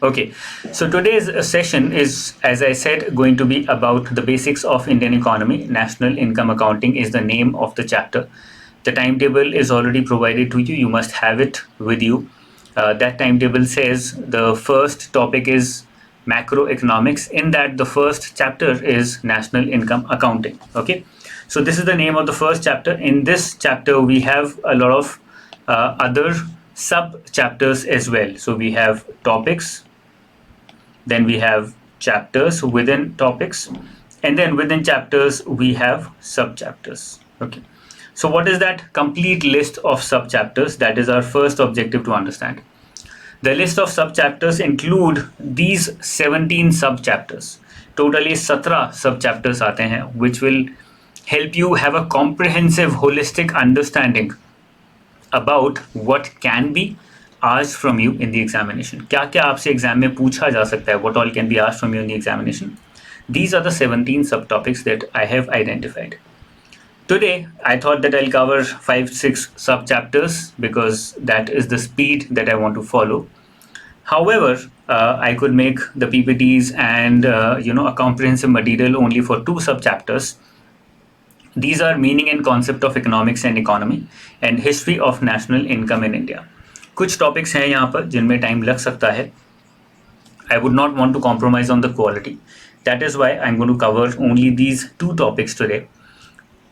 Okay, so today's session is, as I said, going to be about the basics of Indian economy. National income accounting is the name of the chapter. The timetable is already provided to you. You must have it with you. That timetable says the first topic is macroeconomics. In that, the first chapter is national income accounting. Okay, so this is the name of the first chapter. In this chapter, we have a lot of other sub chapters as well. So we have topics, then we have chapters within topics, and then within chapters we have sub chapters. Okay, so what is that complete list of sub chapters? That is our first objective to understand. The list of sub chapters include these 17 sub chapters. Totally 17 sub chapters आते हैं, which will help you have a comprehensive holistic understanding about what can be asked from you in the examination. क्या क्या आपसे exam में पूछा जा सकता है? What all can be asked from you in the examination? These are the 17 subtopics that I have identified. Today, I thought that I'll cover 5-6 sub-chapters because that is the speed that I want to follow. However, I could make the PPTs and a comprehensive material only for 2 sub-chapters. These are meaning and concept of economics and economy and history of national income in India. कुछ topics हैं यहाँ पर जिनमें time लग सकता है. I would not want to compromise on the quality. That is why I'm going to cover only these 2 topics today.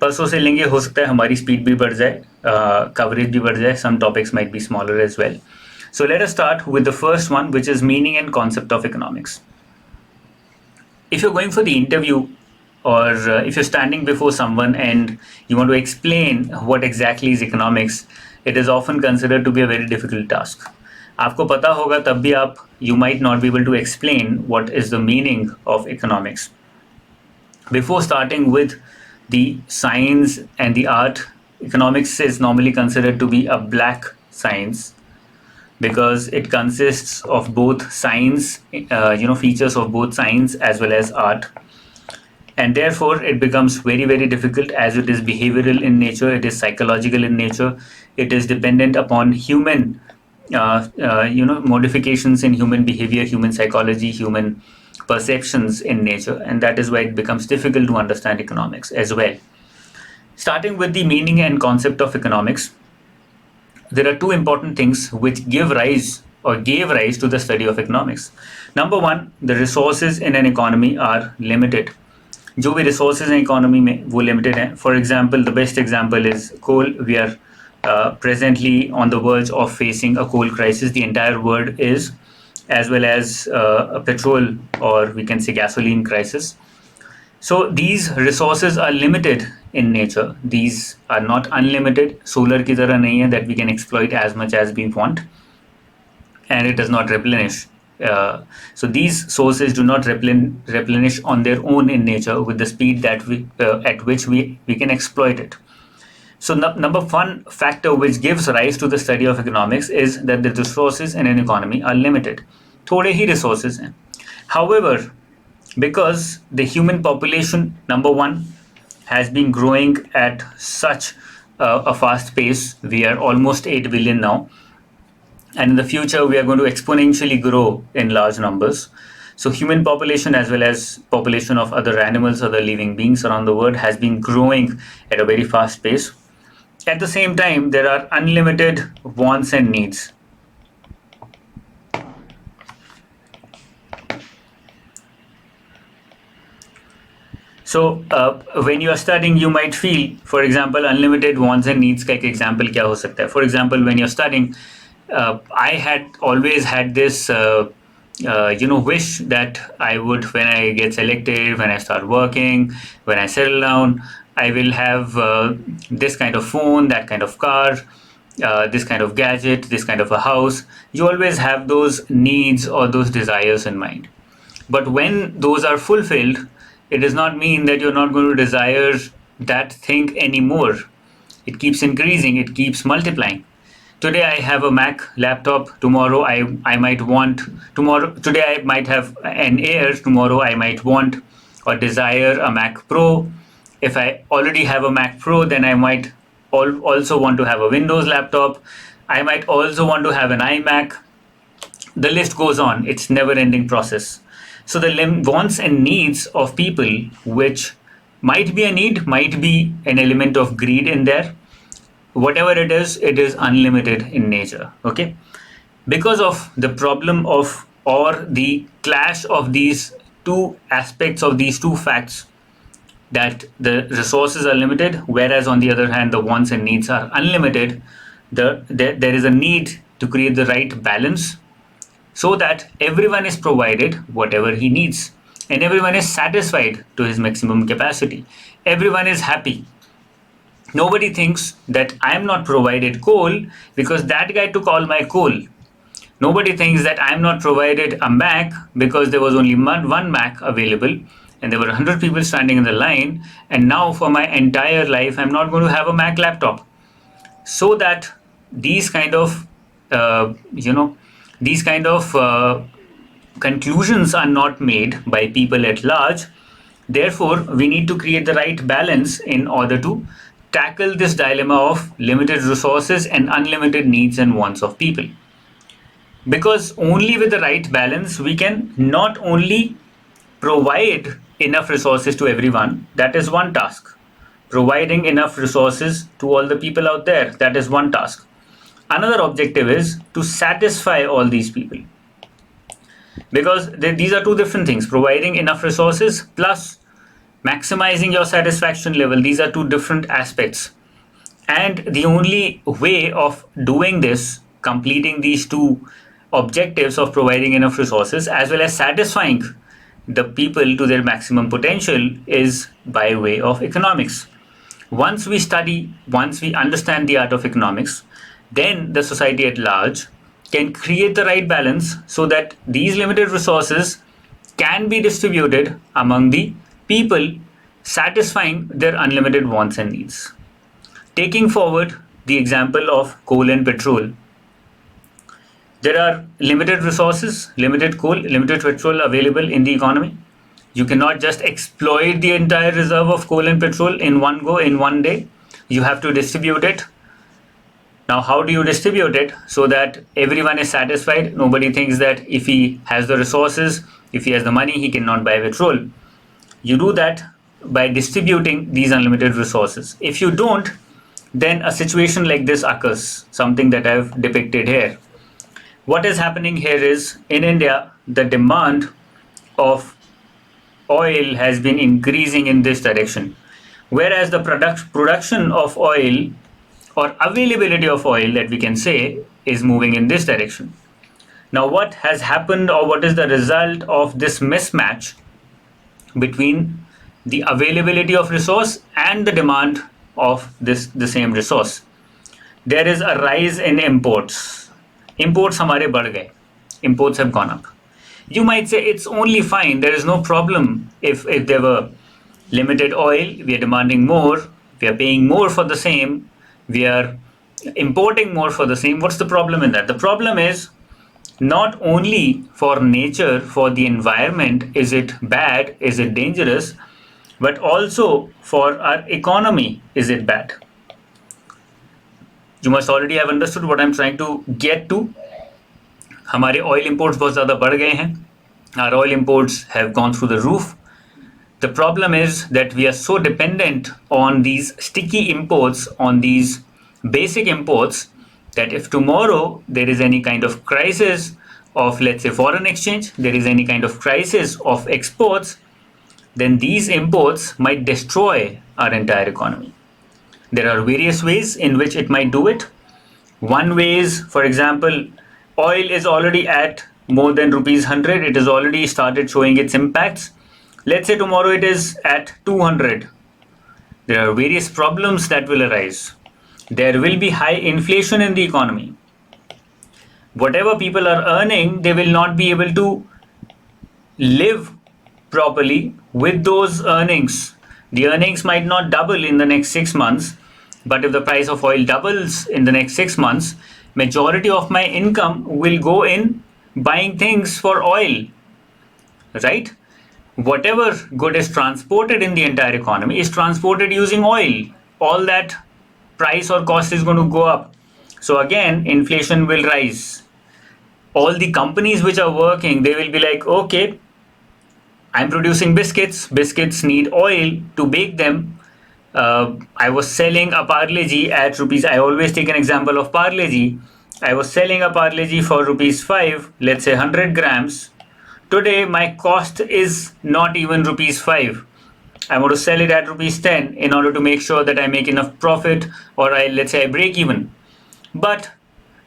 परसों से लेंगे, हो सकता है हमारी स्पीड भी बढ़ जाए, कवरेज भी बढ़ जाए. Some topics might be smaller as well. So let us start with the first one, which is meaning and concept of economics. If you're going for the interview, or if you're standing before someone and you want to explain what exactly is economics, it is often considered to be a very difficult task. आपको पता होगा तब भी आप you might not be able to explain what is the meaning of economics. Before starting with the science and the art, economics is normally considered to be a black science because it consists of both science, features of both science as well as art. And therefore, it becomes very, very difficult as it is behavioral in nature, it is psychological in nature, it is dependent upon human, modifications in human behavior, human psychology, human perceptions in nature, and that is why it becomes difficult to understand economics as well. Starting with the meaning and concept of economics, there are 2 important things which give rise or gave rise to the study of economics. Number 1, the resources in an economy are limited. जो भी resources हैं economy में वो limited हैं. For example, the best example is coal. We are presently on the verge of facing a coal crisis. The entire world is, as well as a petrol or we can say gasoline crisis. So these resources are limited in nature. These are not unlimited. Solar की तरह नहीं है that we can exploit as much as we want, and it does not replenish. So these sources do not replenish on their own in nature with the speed that at which we can exploit it. So number 1 factor which gives rise to the study of economics is that the resources in an economy are limited. थोड़े ही resources हैं. However, because the human population, number 1, has been growing at such a fast pace, we are almost 8 billion now. And in the future, we are going to exponentially grow in large numbers. So human population as well as population of other animals, other living beings around the world has been growing at a very fast pace. At the same time, there are unlimited wants and needs. So when you are studying, you might feel, for example, unlimited wants and needs का एक example क्या हो सकता है? For example, when you're studying, I had always had this wish that I would, when I get selected, when I start working, when I settle down, I will have this kind of phone, that kind of car, this kind of gadget, this kind of a house. You always have those needs or those desires in mind. But when those are fulfilled, it does not mean that you're not going to desire that thing anymore. It keeps increasing, it keeps multiplying. Today I have a Mac laptop, tomorrow I might want, today I might have an Air, tomorrow I might want or desire a Mac Pro. If I already have a Mac Pro, then I might also want to have a Windows laptop. I might also want to have an iMac. The list goes on. It's never-ending process. So the wants and needs of people, which might be a need, might be an element of greed in there. Whatever it is unlimited in nature. Okay, because of the problem of or the clash of these two aspects of these two facts, that the resources are limited, whereas on the other hand the wants and needs are unlimited. There is a need to create the right balance so that everyone is provided whatever he needs and everyone is satisfied to his maximum capacity. Everyone is happy. Nobody thinks that I am not provided coal because that guy took all my coal. Nobody thinks that I am not provided a Mac because there was only one Mac available and there were 100 people standing in the line, and now for my entire life I'm not going to have a Mac laptop. So that these kind of uh, you know these kind of conclusions are not made by people at large. Therefore, we need to create the right balance in order to tackle this dilemma of limited resources and unlimited needs and wants of people. Because only with the right balance, we can not only provide enough resources to everyone, that is one task. Providing enough resources to all the people out there, that is one task. Another objective is to satisfy all these people, because these are two different things. Providing enough resources plus maximizing your satisfaction level, these are two different aspects. And the only way of doing this, completing these two objectives of providing enough resources as well as satisfying the people to their maximum potential, is by way of economics. Once we study, once we understand the art of economics, then the society at large can create the right balance so that these limited resources can be distributed among the people, satisfying their unlimited wants and needs. Taking forward the example of coal and petrol, there are limited resources, limited coal, limited petrol available in the economy. You cannot just exploit the entire reserve of coal and petrol in one go, in one day. You have to distribute it. Now, how do you distribute it so that everyone is satisfied? Nobody thinks that if he has the resources, if he has the money, he cannot buy petrol. You do that by distributing these unlimited resources. If you don't, then a situation like this occurs, something that I've depicted here. What is happening here is, in India, the demand of oil has been increasing in this direction, whereas the production of oil or availability of oil, that we can say, is moving in this direction. Now, what has happened, or what is the result of this mismatch between the availability of resource and the demand of the same resource? There is a rise in imports. Imports हमारे बढ़ गए. Imports have gone up. You might say it's only fine. There is no problem if there were limited oil. We are demanding more. We are paying more for the same. We are importing more for the same. What's the problem in that? The problem is, not only for nature, for the environment, is it bad, is it dangerous, but also for our economy, is it bad. You must already have understood what I'm trying to get to. हमारे oil imports बहुत ज़्यादा बढ़ गए हैं. Our oil imports have gone through the roof. The problem is that we are so dependent on these sticky imports, on these basic imports, that if tomorrow there is any kind of crisis of, let's say, foreign exchange, there is any kind of crisis of exports, then these imports might destroy our entire economy. There are various ways in which it might do it. One way is, for example, oil is already at more than rupees 100. It has already started showing its impacts. Let's say tomorrow it is at 200. There are various problems that will arise. There will be high inflation in the economy. Whatever people are earning, they will not be able to live properly with those earnings. The earnings might not double in the next 6 months, but if the price of oil doubles in the next 6 months, majority of my income will go in buying things for oil, right? Whatever good is transported in the entire economy is transported using oil. All that price or cost is going to go up. So again, inflation will rise. All the companies which are working, they will be like, okay, I'm producing biscuits. Biscuits need oil to bake them. I was selling a Parle G at rupees. I always take an example of Parle G. I was selling a Parle G for rupees 5, let's say 100 grams. Today, my cost is not even rupees 5. I want to sell it at rupees 10 in order to make sure that I make enough profit, or let's say I break even. But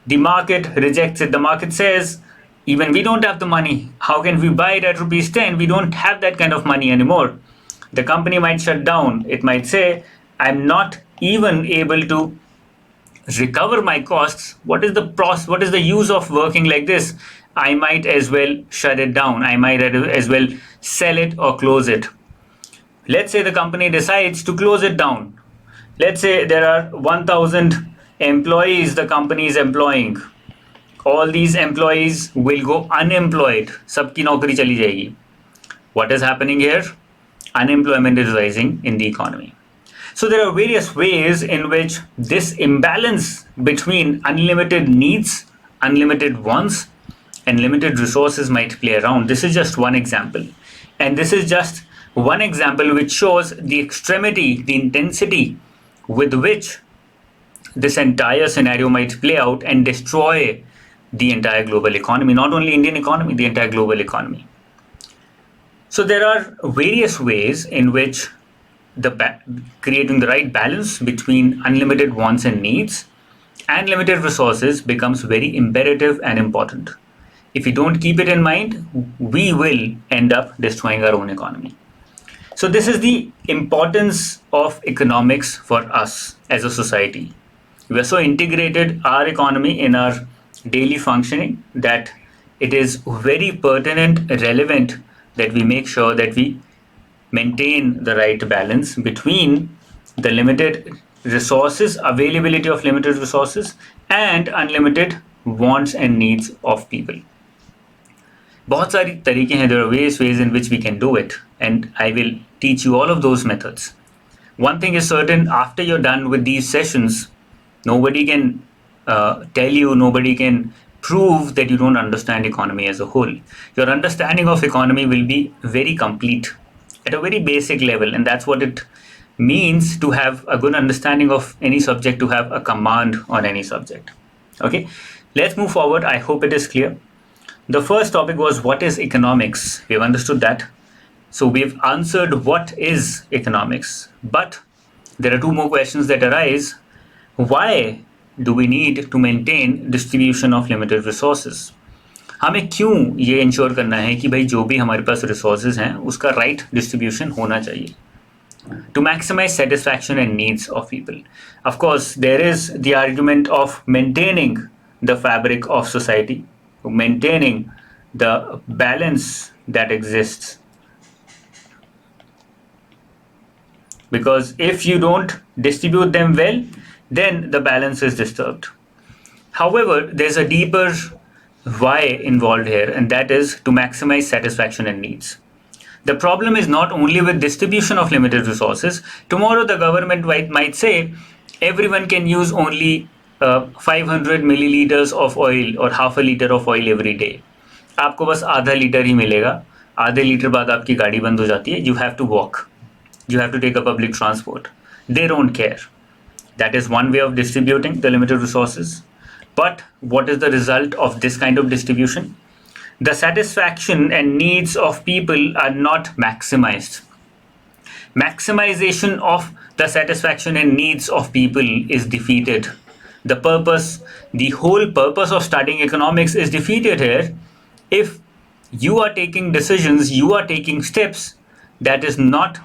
the market rejects it. The market says, even we don't have the money. How can we buy it at rupees 10? We don't have that kind of money anymore. The company might shut down. It might say, I'm not even able to recover my costs. What is the use of working like this? I might as well shut it down. I might as well sell it or close it. Let's say the company decides to close it down. Let's say there are 1000 employees the company is employing. All these employees will go unemployed. सबकी नौकरी चली जाएगी. What is happening here? Unemployment is rising in the economy. So there are various ways in which this imbalance between unlimited needs, unlimited wants, and limited resources might play around. This is just one example. And this is just one example which shows the extremity, the intensity with which this entire scenario might play out and destroy the entire global economy, not only Indian economy, the entire global economy. So there are various ways in which creating the right balance between unlimited wants and needs and limited resources becomes very imperative and important. If we don't keep it in mind, we will end up destroying our own economy. So this is the importance of economics for us as a society. We are so integrated our economy in our daily functioning that it is very pertinent, relevant that we make sure that we maintain the right balance between the limited resources, availability of limited resources, and unlimited wants and needs of people. बहुत सारी तरीके हैं. There are various ways in which we can do it, and I will teach you all of those methods. One thing is certain, after you're done with these sessions, nobody can tell you, nobody can prove that you don't understand economy as a whole. Your understanding of economy will be very complete at a very basic level, and that's what it means to have a good understanding of any subject, to have a command on any subject. Okay, let's move forward. I hope it is clear. The first topic was what is economics. We've understood that. So we've answered what is economics. But there are two more questions that arise. Why do we need to maintain distribution of limited resources? हमें क्यों ये ensure करना है कि भाई जो भी हमारे पास रिसोर्सेज हैं उसका राइट डिस्ट्रीब्यूशन होना चाहिए? To maximize satisfaction and needs of people. Of course, there is the argument of maintaining the fabric of society, maintaining the balance that exists. Because if you don't distribute them well, then the balance is disturbed. However, there's a deeper why involved here, and that is to maximize satisfaction and needs. The problem is not only with distribution of limited resources. Tomorrow the government might say everyone can use only 500 milliliters of oil or half a liter of oil every day. आपको बस आधा litre ही मिलेगा. आधे litre बाद आपकी गाड़ी बंद हो जाती है. You have to walk. You have to take a public transport. They don't care. That is one way of distributing the limited resources. But what is the result of this kind of distribution? The satisfaction and needs of people are not maximized. Maximization of the satisfaction and needs of people is defeated. The whole purpose of studying economics is defeated here if you are taking decisions, you are taking steps that is not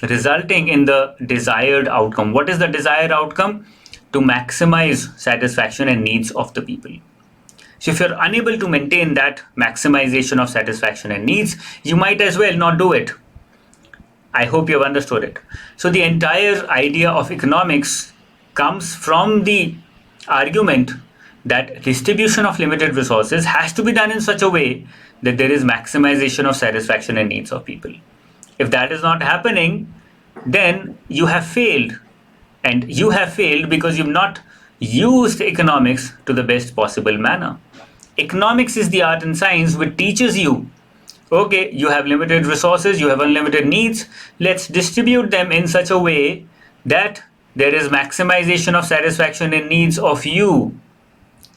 resulting in the desired outcome. What is the desired outcome? To maximize satisfaction and needs of the people. So if you're unable to maintain that maximization of satisfaction and needs, you might as well not do it. I hope you have understood it. So the entire idea of economics comes from the argument that distribution of limited resources has to be done in such a way that there is maximization of satisfaction and needs of people. If that is not happening, then you have failed. And you have failed because you've not used economics to the best possible manner. Economics is the art and science which teaches you, okay, you have limited resources, you have unlimited needs, let's distribute them in such a way that there is maximization of satisfaction and needs of you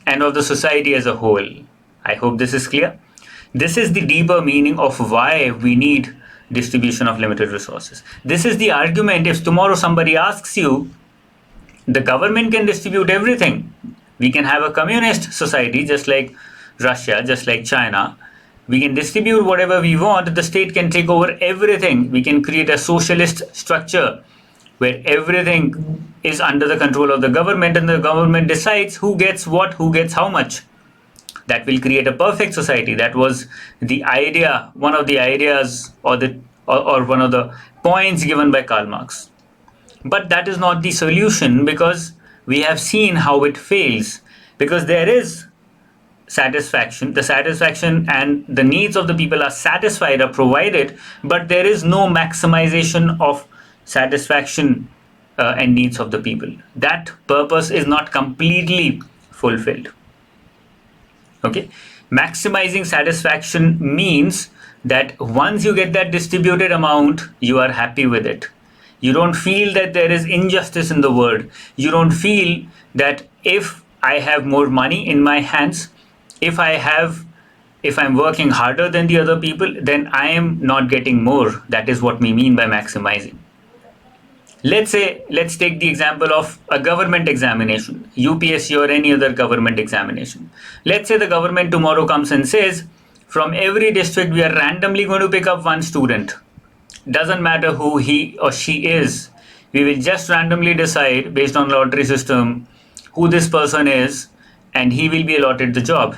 and of the society as a whole. I hope this is clear. This is the deeper meaning of why we need distribution of limited resources. This is the argument. If tomorrow somebody asks you, the government can distribute everything. We can have a communist society just like Russia, just like China. We can distribute whatever we want. The state can take over everything. We can create a socialist structure where everything is under the control of the government and the government decides who gets what, who gets how much. That will create a perfect society. That was the idea, one of the ideas or one of the points given by Karl Marx. But that is not the solution, because we have seen how it fails. Because there is satisfaction, the satisfaction and the needs of the people are satisfied, are provided, but there is no maximization of satisfaction and needs of the people. That purpose is not completely fulfilled. Okay, maximizing satisfaction means that once you get that distributed amount, you are happy with it. You don't feel that there is injustice in the world. You don't feel that if I have more money in my hands, if I'm working harder than the other people, then I am not getting more. That is what we mean by maximizing. Let's take the example of a government examination, UPSC or any other government examination. Let's say the government tomorrow comes and says, from every district we are randomly going to pick up one student. Doesn't matter who he or she is. We will just randomly decide based on lottery system who this person is, and he will be allotted the job.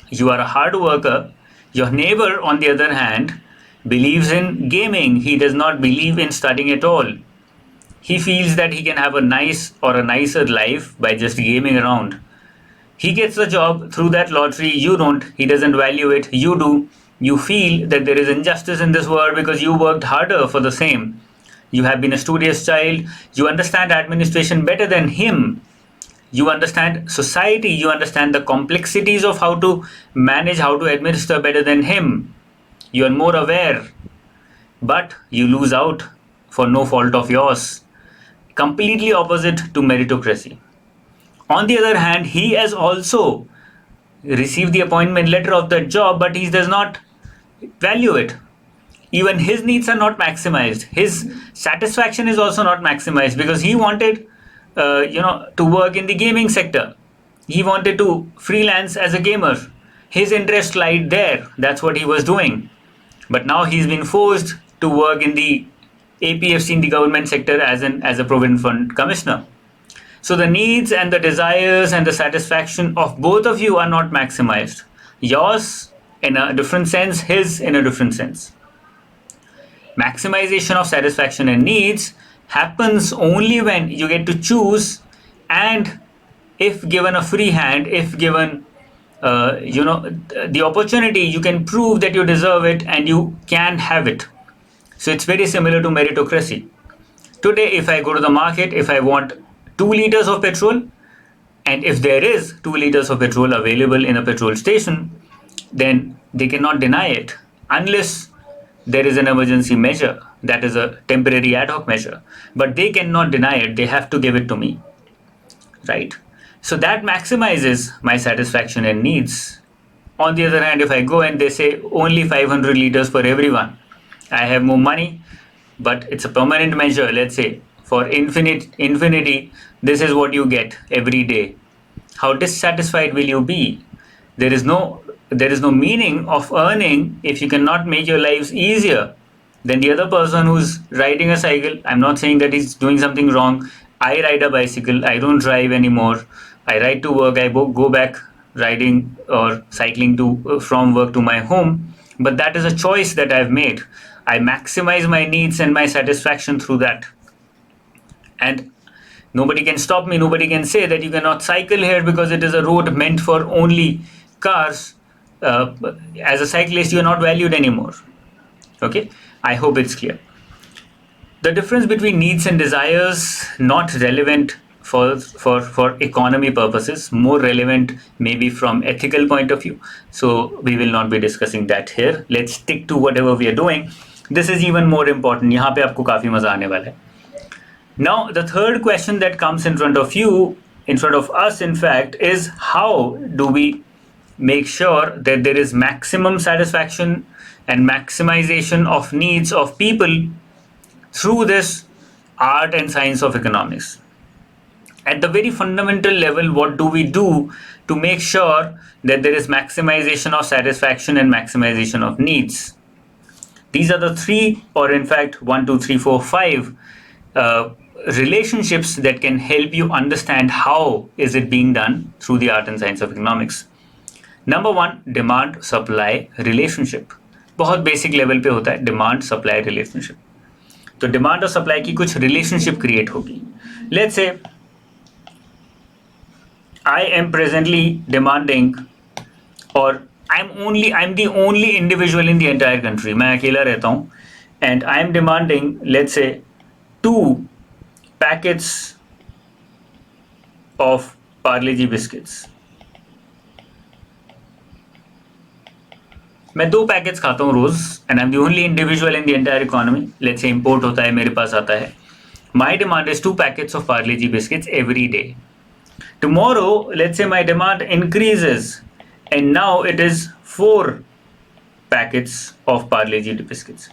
You are a hard worker. Your neighbor, on the other hand, believes in gaming. He does not believe in studying at all. He feels that he can have a nice or a nicer life by just gaming around. He gets the job through that lottery. You don't. He doesn't value it. You do. You feel that there is injustice in this world because you worked harder for the same. You have been a studious child. You understand administration better than him. You understand society. You understand the complexities of how to manage, how to administer better than him. You are more aware. But you lose out for no fault of yours. Completely opposite to meritocracy. On the other hand, he has also received the appointment letter of that job, but he does not value it. Even his needs are not maximized. His satisfaction is also not maximized because he wanted, to work in the gaming sector. He wanted to freelance as a gamer. His interest lied there. That's what he was doing. But now he's been forced to work in the APFC, in the government sector, as a Provident Fund commissioner. So the needs and the desires and the satisfaction of both of you are not maximized. Yours in a different sense, his in a different sense. Maximization of satisfaction and needs happens only when you get to choose, and if given a free hand, if given the opportunity, you can prove that you deserve it and you can have it. So it's very similar to meritocracy. Today, if I go to the market, if I want 2 liters of petrol, and if there is 2 liters of petrol available in a petrol station, then they cannot deny it unless there is an emergency measure, that is a temporary ad hoc measure. But they cannot deny it, they have to give it to me, right? So that maximizes my satisfaction and needs. On the other hand, if I go and they say only 500 liters for everyone, I have more money, but it's a permanent measure. Let's say for infinity, this is what you get every day. How dissatisfied will you be? There is no meaning of earning if you cannot make your lives easier than the other person who's riding a cycle. I'm not saying that he's doing something wrong. I ride a bicycle. I don't drive anymore. I ride to work. I go back riding or cycling from work to my home. But that is a choice that I've made. I maximize my needs and my satisfaction through that. And nobody can stop me. Nobody can say that you cannot cycle here because it is a road meant for only cars. As a cyclist, you are not valued anymore. Okay, I hope it's clear. The difference between needs and desires, not relevant for economy purposes, more relevant maybe from ethical point of view. So we will not be discussing that here. Let's stick to whatever we are doing. This is even more important. यहाँ पे आपको काफी मजा आने वाला है. Now the third question that comes in front of you, in front of us in fact, is how do we make sure that there is maximum satisfaction and maximization of needs of people through this art and science of economics. At the very fundamental level, what do we do to make sure that there is maximization of satisfaction and maximization of needs? These are the three, or in fact, 1, 2, 3, 4, 5 relationships that can help you understand how is it being done through the art and science of economics. Number 1, demand supply relationship. बहुत basic level पे होता है demand supply relationship. तो demand और supply की कुछ relationship create होगी. Let's say I am presently demanding, or I'm the only individual in the entire country. मैं अकेला रहता हूँ, and I am demanding, let's say, 2 packets of Parle G biscuits. मैं 2 पैकेट्स खाता हूँ रोज, and I'm the only individual in the entire economy. Let's say import होता है, मेरे पास आता है. My demand is 2 packets of Parle G biscuits every day. Tomorrow, let's say my demand increases and now it is 4 packets of Parle G biscuits.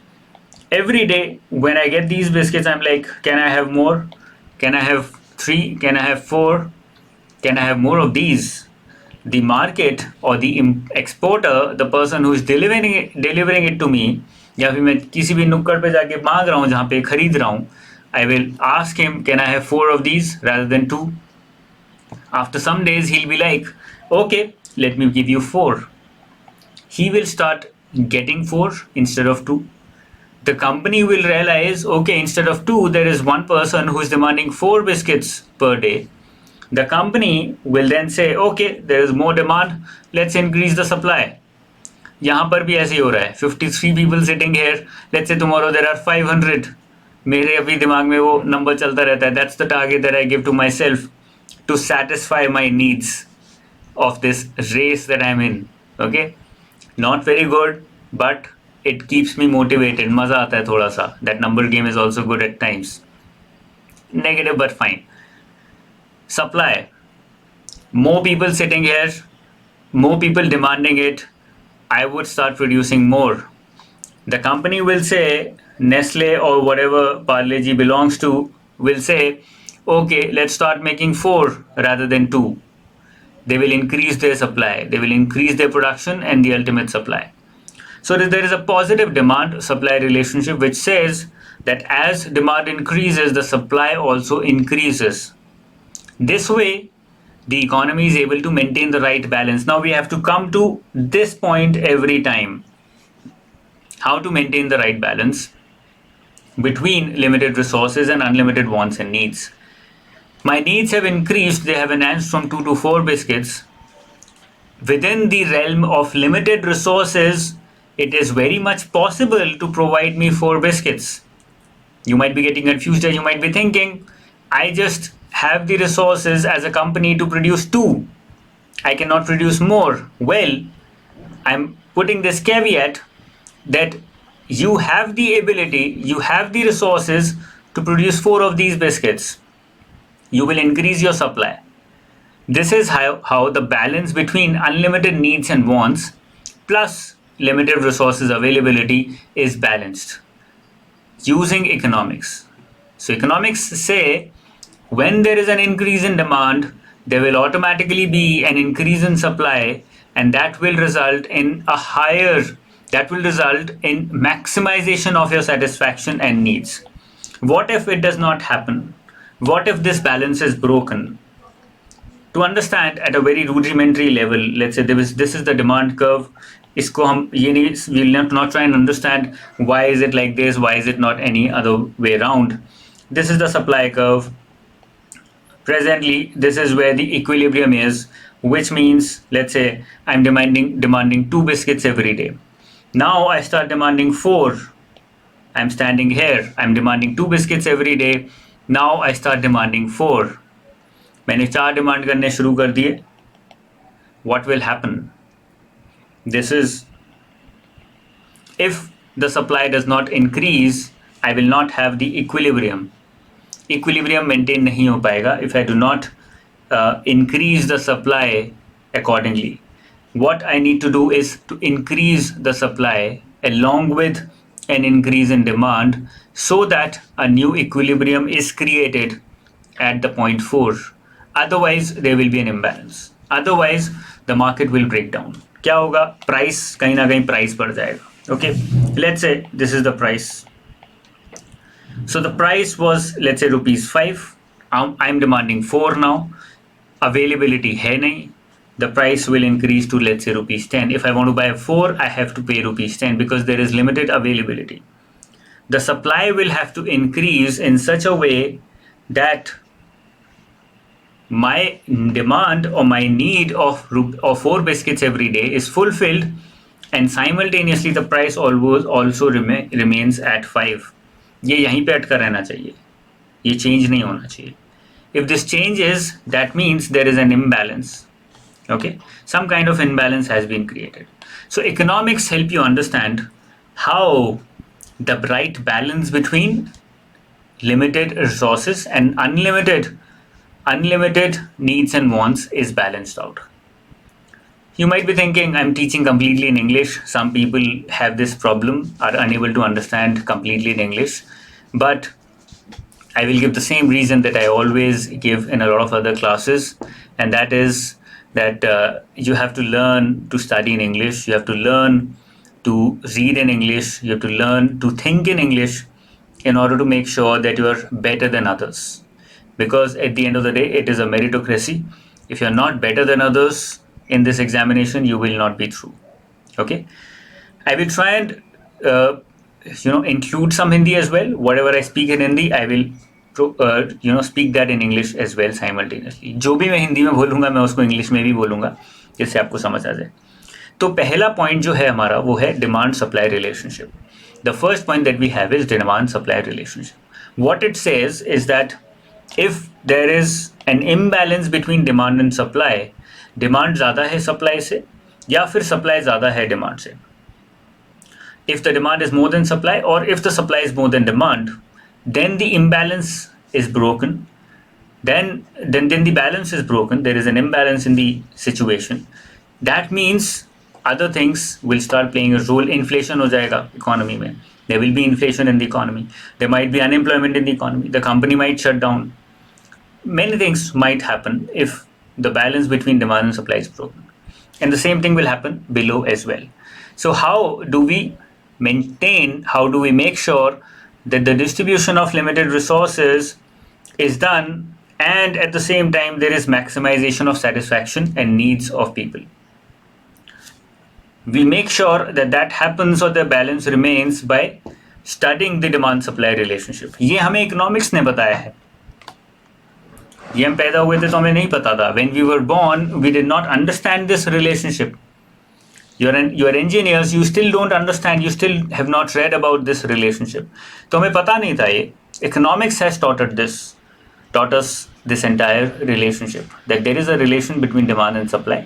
Every day when I get these biscuits, I'm like, can I have more? Can I have 3? Can I have 4? Can I have more of these? The market or the exporter, the person who is delivering it to me, या फिर मैं किसी भी नुक्कड़ पे जाके मांग रहा हूँ जहाँ पे खरीद रहा हूँ, I will ask him, can I have 4 of these rather than 2? After some days, he'll be like, okay, let me give you 4. He will start getting 4 instead of 2. The company will realize, okay, instead of 2, there is one person who is demanding 4 biscuits per day. The company will then say, okay, there is more demand, let's increase the supply. यहाँ पर भी ऐसे ही हो रहा है. 53 people sitting here. Let's say tomorrow there are 500. मेरे अभी दिमाग में वो नंबर चलता रहता है. That's the target that I give to myself to satisfy my needs of this race that I'm in. Okay, not very good, but it keeps me motivated. मजा आता है थोड़ा सा. That number game is also good at times. Negative but fine. Supply. More people sitting here, more people demanding it. I would start producing more. The company will say, Nestle or whatever Parle G belongs to will say, okay, let's start making 4 rather than 2. They will increase their supply. They will increase their production and the ultimate supply. So there is a positive demand-supply relationship which says that as demand increases, the supply also increases. This way, the economy is able to maintain the right balance. Now we have to come to this point every time. How to maintain the right balance between limited resources and unlimited wants and needs. My needs have increased. They have enhanced from 2 to 4 biscuits. Within the realm of limited resources, it is very much possible to provide me 4 biscuits. You might be getting confused and you might be thinking, I just have the resources as a company to produce 2. I cannot produce more. Well, I'm putting this caveat that you have the ability, you have the resources to produce 4 of these biscuits. You will increase your supply. This is how the balance between unlimited needs and wants plus limited resources availability is balanced using economics. So economics say when there is an increase in demand, there will automatically be an increase in supply, and that will result in maximization of your satisfaction and needs. What if it does not happen? What if this balance is broken? To understand at a very rudimentary level, let's say this is the demand curve. We'll not try and understand why is it like this, why is it not any other way around. This is the supply curve. Presently, this is where the equilibrium is, which means, let's say, I'm demanding 2 biscuits every day. Now I start demanding 4. I'm standing here. I'm demanding 2 biscuits every day. Now I start demanding 4. मैंने 4 demand करने शुरू कर दिए. What will happen? This is, if the supply does not increase, I will not have the equilibrium. Equilibrium maintain नहीं हो पाएगा if I do not increase the supply accordingly. What I need to do is to increase the supply along with an increase in demand so that a new equilibrium is created at the point 4. Otherwise, there will be an imbalance. Otherwise, the market will break down. क्या होगा? Price कहीं ना कहीं price बढ़ जाएगा. Okay, let's say this is the price. So the price was, let's say, ₹5. I'm demanding 4 now. Availability है नहीं. The price will increase to, let's say, ₹10. If I want to buy 4, I have to pay ₹10 because there is limited availability. The supply will have to increase in such a way that my demand or my need of 4 biscuits every day is fulfilled, and simultaneously the price also remains at 5. ये यहीं पे अटका रहना चाहिए, ये change नहीं होना चाहिए. If this changes, that means there is an imbalance. Okay, some kind of imbalance has been created. So economics help you understand how the right balance between limited resources and unlimited needs and wants is balanced out. You might be thinking, I'm teaching completely in English. Some people have this problem, are unable to understand completely in English. But I will give the same reason that I always give in a lot of other classes, and that is that you have to learn to study in English. You have to learn to read in English. You have to learn to think in English in order to make sure that you are better than others. Because at the end of the day, it is a meritocracy. If you're not better than others in this examination, you will not be through. Okay, I will try and include some Hindi as well. Whatever I speak in Hindi, I will speak that in English as well simultaneously. जो भी मैं हिंदी में बोलूँगा मैं उसको English में भी बोलूँगा जिससे आपको समझ आ जाए. तो पहला पॉइंट जो है हमारा वो है demand supply relationship. The first point that we have is demand supply relationship. What it says is that if there is an imbalance between demand and supply, demand ज़्यादा है supply से या फिर supply ज़्यादा है demand से. If the demand is more than supply, or if the supply is more than demand, then the imbalance is broken. Then the balance is broken. There is an imbalance in the situation. That means other things will start playing a role. Inflation हो जाएगा economy में. There will be inflation in the economy. There might be unemployment in the economy. The company might shut down. Many things might happen if the balance between demand and supply is broken. And the same thing will happen below as well. So how do we make sure that the distribution of limited resources is done, and at the same time there is maximization of satisfaction and needs of people? We make sure that happens or the balance remains by studying the demand supply relationship. ये हमें economics ने बताया है. ये हम पैदा हुए थे तो हमें नहीं पता था. When we were born, we did not understand this relationship. You're engineers, you still don't understand, you still have not read about this relationship. तो हमें पता नहीं था ये. Economics has taught us this entire relationship, that there is a relation between demand and supply.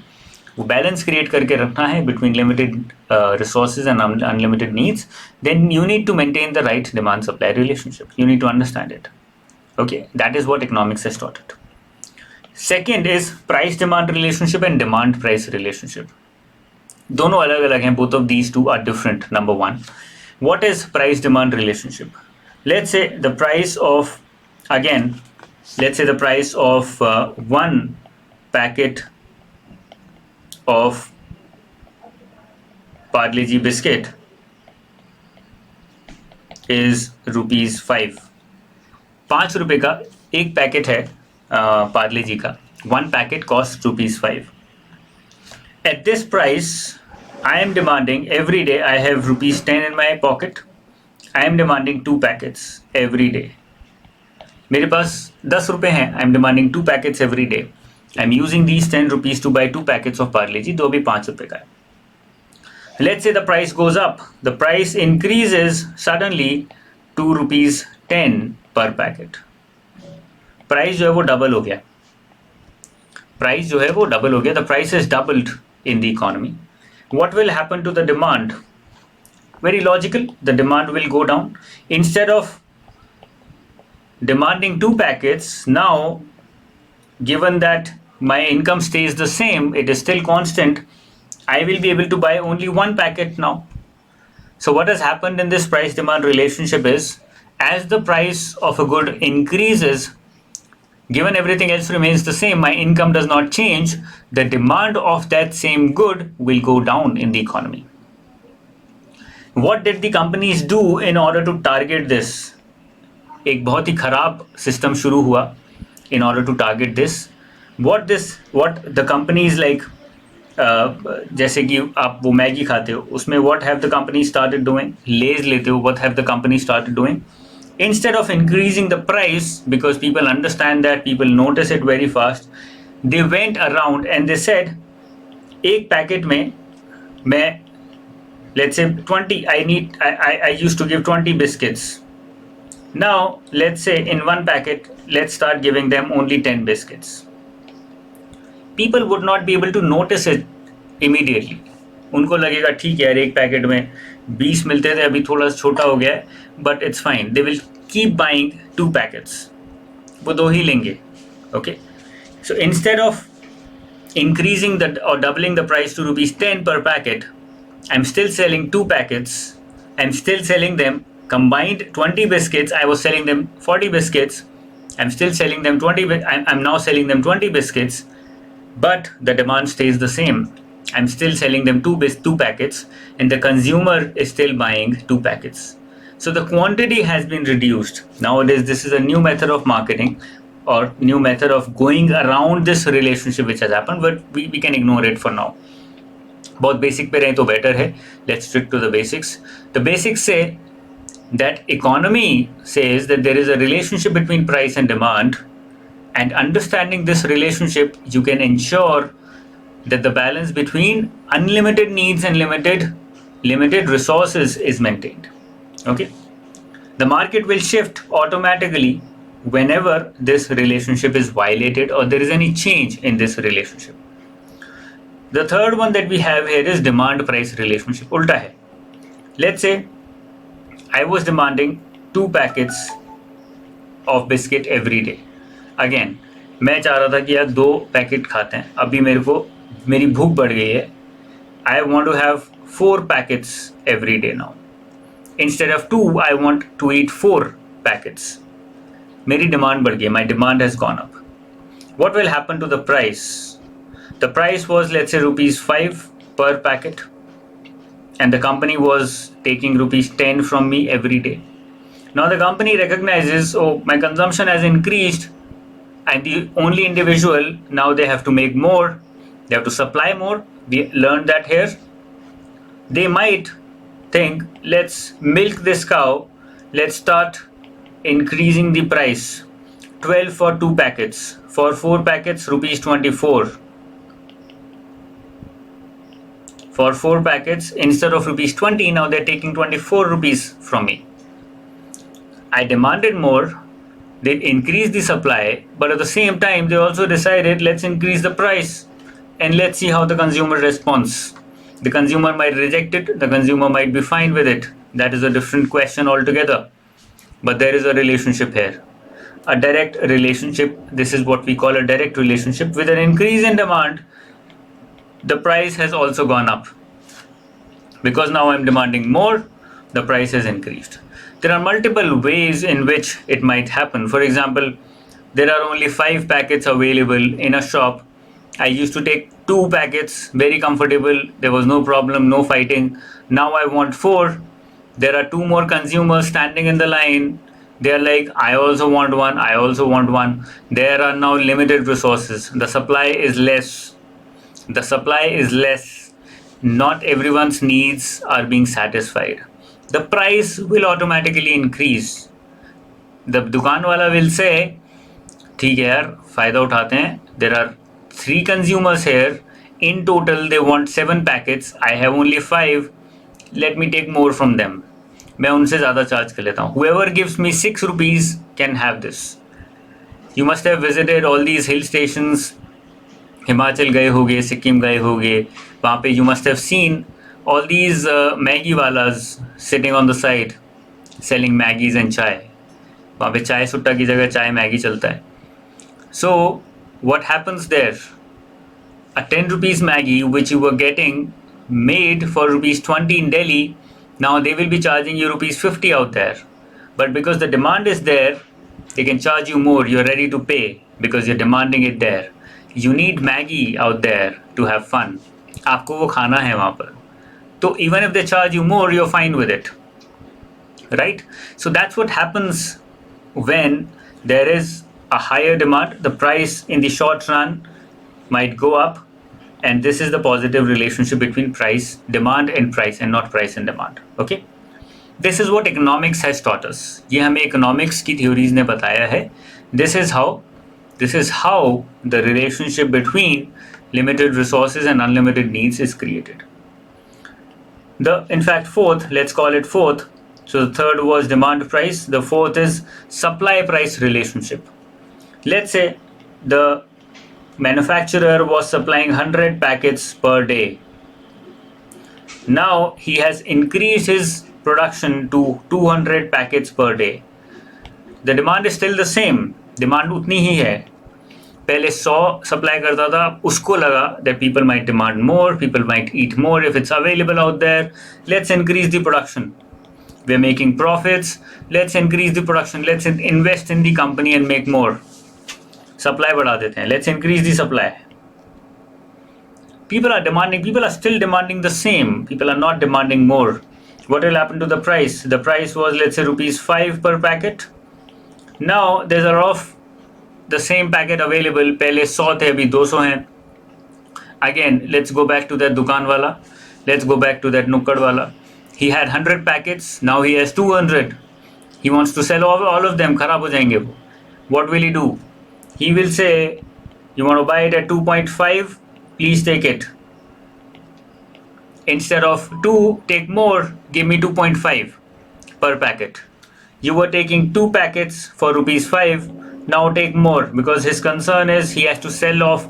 वो balance create करके रखना है between limited resources and unlimited needs. Then you need to maintain the right demand supply relationship. You need to understand it. Okay, that is what economics has taught it. Second is price demand relationship and demand price relationship. दोनों अलग अलग हैं. Both of these two are different. Number one, what is price demand relationship? Let's say the price of one packet of Parle-G biscuit is ₹5. 5 रुपए का एक packet है Parle-G का. One packet costs ₹5. At this price, I am demanding every day. I have ₹10 in my pocket. I am demanding 2 packets every day. मेरे पास 10 रुपए हैं. I am demanding 2 packets every day. I am using these 10 rupees to buy 2 packets of Parle-G. दो भी 5 रुपए का है. Let's say the price goes up. The price increases suddenly ₹2.10 per packet. Price जो है वो डबल हो गया. प्राइस जो है वो डबल हो गया, the price is doubled in the economy. What will happen to the demand? Very logical, the demand will go down. Instead of demanding 2 packets, now given that my income stays the same, it is still constant, I will be able to buy only 1 packet now. So what has happened in this price demand relationship is, as the price of a good increases, given everything else remains the same, my income does not change, the demand of that same good will go down in the economy. What did the companies do in order to target this? एक बहुत ही खराब system शुरू हुआ in order to target this. What the companies like, जैसे कि आप वो Maggi खाते हो, उसमें what have the companies started doing? Lays लेते हो, what have the companies started doing? Instead of increasing the price, because people understand that, people notice it very fast, they went around and they said, एक packet में मैं, let's say 20, I used to give 20 biscuits. Now let's say in one packet, let's start giving them only 10 biscuits. People would not be able to notice it immediately. उनको लगेगा ठीक है यार, एक packet में 20 मिलते थे, अभी थोड़ा छोटा हो गया है, but it's fine. They will keep buying 2 packets. वो 2 ही लेंगे. Okay. So instead of increasing or doubling the price to rupees 10 per packet, I'm still selling 2 packets. I'm still selling them combined 20 biscuits. I was selling them 40 biscuits. I'm still selling them 20. I'm now selling them 20 biscuits, but the demand stays the same. I'm still selling them 2 packets, and the consumer is still buying 2 packets. So the quantity has been reduced. Nowadays, this is a new method of marketing or new method of going around this relationship which has happened, but we can ignore it for now. बहुत basic पे रहे तो better है. Let's stick to the basics. The basics say that economy says that there is a relationship between price and demand, and understanding this relationship, you can ensure that the balance between unlimited needs and limited resources is maintained. Okay, the market will shift automatically whenever this relationship is violated or there is any change in this relationship. The third one that we have here is demand price relationship. उल्टा है. Let's say I was demanding 2 packets of biscuit every day. Again, मैं चाह रहा था कि यार 2 packet खाते हैं, अभी मेरी भूख बढ़ गई है. I want to have 4 packets every day now. Instead of 2, I want to eat 4 packets. मेरी डिमांड बढ़ गई. My demand has gone up. What will happen to the price? The price was, let's say, rupees 5 per packet, and the company was taking rupees 10 from me every day. Now the company recognizes, oh, my consumption has increased, and the only individual, now they have to make more, they have to supply more. We learned that here. They might think, let's milk this cow, let's start increasing the price. 12 for 2 packets. For 4 packets, rupees 24. For 4 packets, instead of rupees 20, now they're taking 24 rupees from me. I demanded more, they increased the supply, but at the same time, they also decided, let's increase the price and let's see how the consumer responds. The consumer might reject it, the consumer might be fine with it. That is a different question altogether. But there is a relationship here. A direct relationship, this is what we call a direct relationship. With an increase in demand, the price has also gone up. Because now I'm demanding more, the price has increased. There are multiple ways in which it might happen. For example, there are only 5 packets available in a shop. I used to take 2 packets, very comfortable, there was no problem, no fighting. Now I want 4. There are 2 more consumers standing in the line. They are like, I also want one, I also want one. There are now limited resources. The supply is less. Not everyone's needs are being satisfied. The price will automatically increase. The दुकान वाला will say, ठीक है यार, फायदा उठाते हैं. There are 3 consumers here. In total, they want 7 packets. I have only 5. Let me take more from them. मैं उनसे ज़्यादा चार्ज कर लेता हूँ. Whoever gives me 6 rupees can have this. You must have visited all these hill stations Himachal गए होगे, सिक्किम गए होगे, वहाँ पे you must have seen all these Maggi wallahs sitting on the side selling Maggis and chai. वहाँ पे चाय सुट्टा की जगह चाय मैगी चलता है. So what happens there? A 10 rupees Maggi which you were getting made for rupees 20 in Delhi, now they will be charging you rupees 50 out there. But because the demand is there, they can charge you more. You're ready to pay because you're demanding it there. You need Maggi out there to have fun. आपको वो खाना है वहाँ पर. तो even if they charge you more, you're fine with it. Right? So that's what happens when there is a higher demand. The price in the short run might go up, and this is the positive relationship between price, demand and price, and not price and demand. Okay, this is what economics has taught us. ये हमें economics की theories ने बताया है. This is how the relationship between limited resources and unlimited needs is created. In fact, fourth, let's call it fourth. So the third was demand price. The fourth is supply price relationship. Let's say the manufacturer was supplying 100 packets per day. Now he has increased his production to 200 packets per day. The demand is still the same. Demand उतनी ही है. पहले 100 supply करता था, उसको लगा that people might demand more, people might eat more if it's available out there. Let's increase the production. We're making profits. Let's increase the production. Let's invest in the company and make more. Supply बढ़ा देते हैं. Let's increase the supply. People are still demanding the same. People are not demanding more. What will happen to the price? The price was, let's say, rupees 5 per packet. Now there's a lot of the same packet available. पहले 100 थे, अभी 200 हैं. Again, let's go back to that दुकान वाला. Let's go back to that नुक्कड़ वाला. He had 100 packets. Now he has 200. He wants to sell all of them. खराब हो जाएंगे वो. What will he do? He will say, you want to buy it at 2.5? Please take it. Instead of 2, take more. Give me 2.5 per packet. You were taking 2 packets for rupees 5. Now take more, because his concern is he has to sell off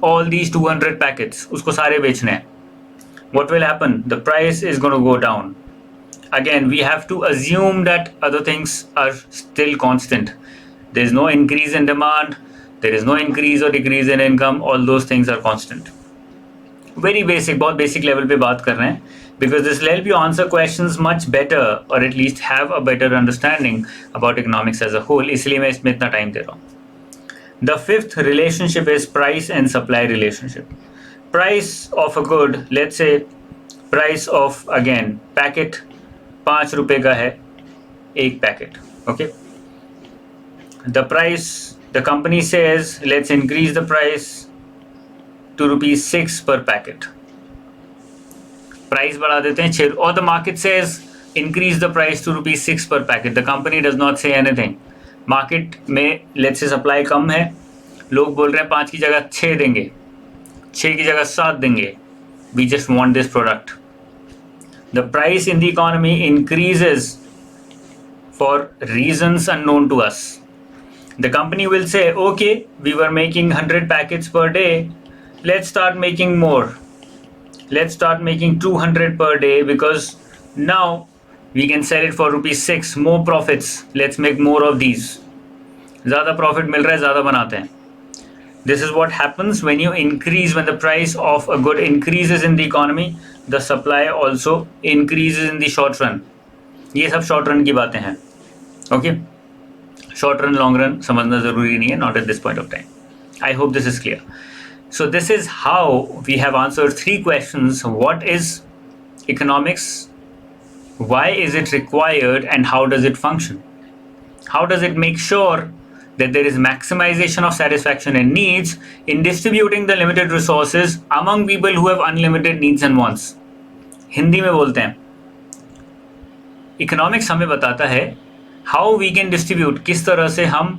all these 200 packets. उसको सारे बेचने हैं. What will happen? The price is going to go down. Again, we have to assume that other things are still constant. There is no increase in demand. There is no increase or decrease in income. All those things are constant. Very basic, बहुत basic level पे बात कर रहे हैं, because this will help you answer questions much better, or at least have a better understanding about economics as a whole. इसलिए मैं इसमें इतना time दे रहा हूँ. The fifth relationship is price and supply relationship. Price of a good, let's say price of, again, packet 5 रुपए का है एक packet. Okay, the price, the company says let's increase the price to rupees 6 per packet. Price बढ़ा देते हैं 6, or the market says increase the price to rupees 6 per packet. The company does not say anything. Market में let's say supply कम है, लोग बोल रहे हैं 5 की जगह 6 देंगे, 6 की जगह 7 देंगे. We just want this product. The price in the economy increases for reasons unknown to us. The company will say, okay, we were making 100 packets per day. Let's start making more. Let's start making 200 per day, because now we can sell it for rupees 6. More profits. Let's make more of these. ज़्यादा profit मिल रहा है, ज़्यादा बनाते हैं. This is what happens when you increase, when the price of a good increases in the economy, the supply also increases in the short run. ये सब short run की बातें हैं. Okay? Short run, long run समझना ज़रूरी नहीं है, not at this point of time. I hope this is clear. So this is how we have answered 3 questions. What is economics? Why is it required? And how does it function? How does it make sure that there is maximization of satisfaction and needs in distributing the limited resources among people who have unlimited needs and wants? Hindi में बोलते हैं. Economics हमें बताता है how we can distribute, किस तरह से हम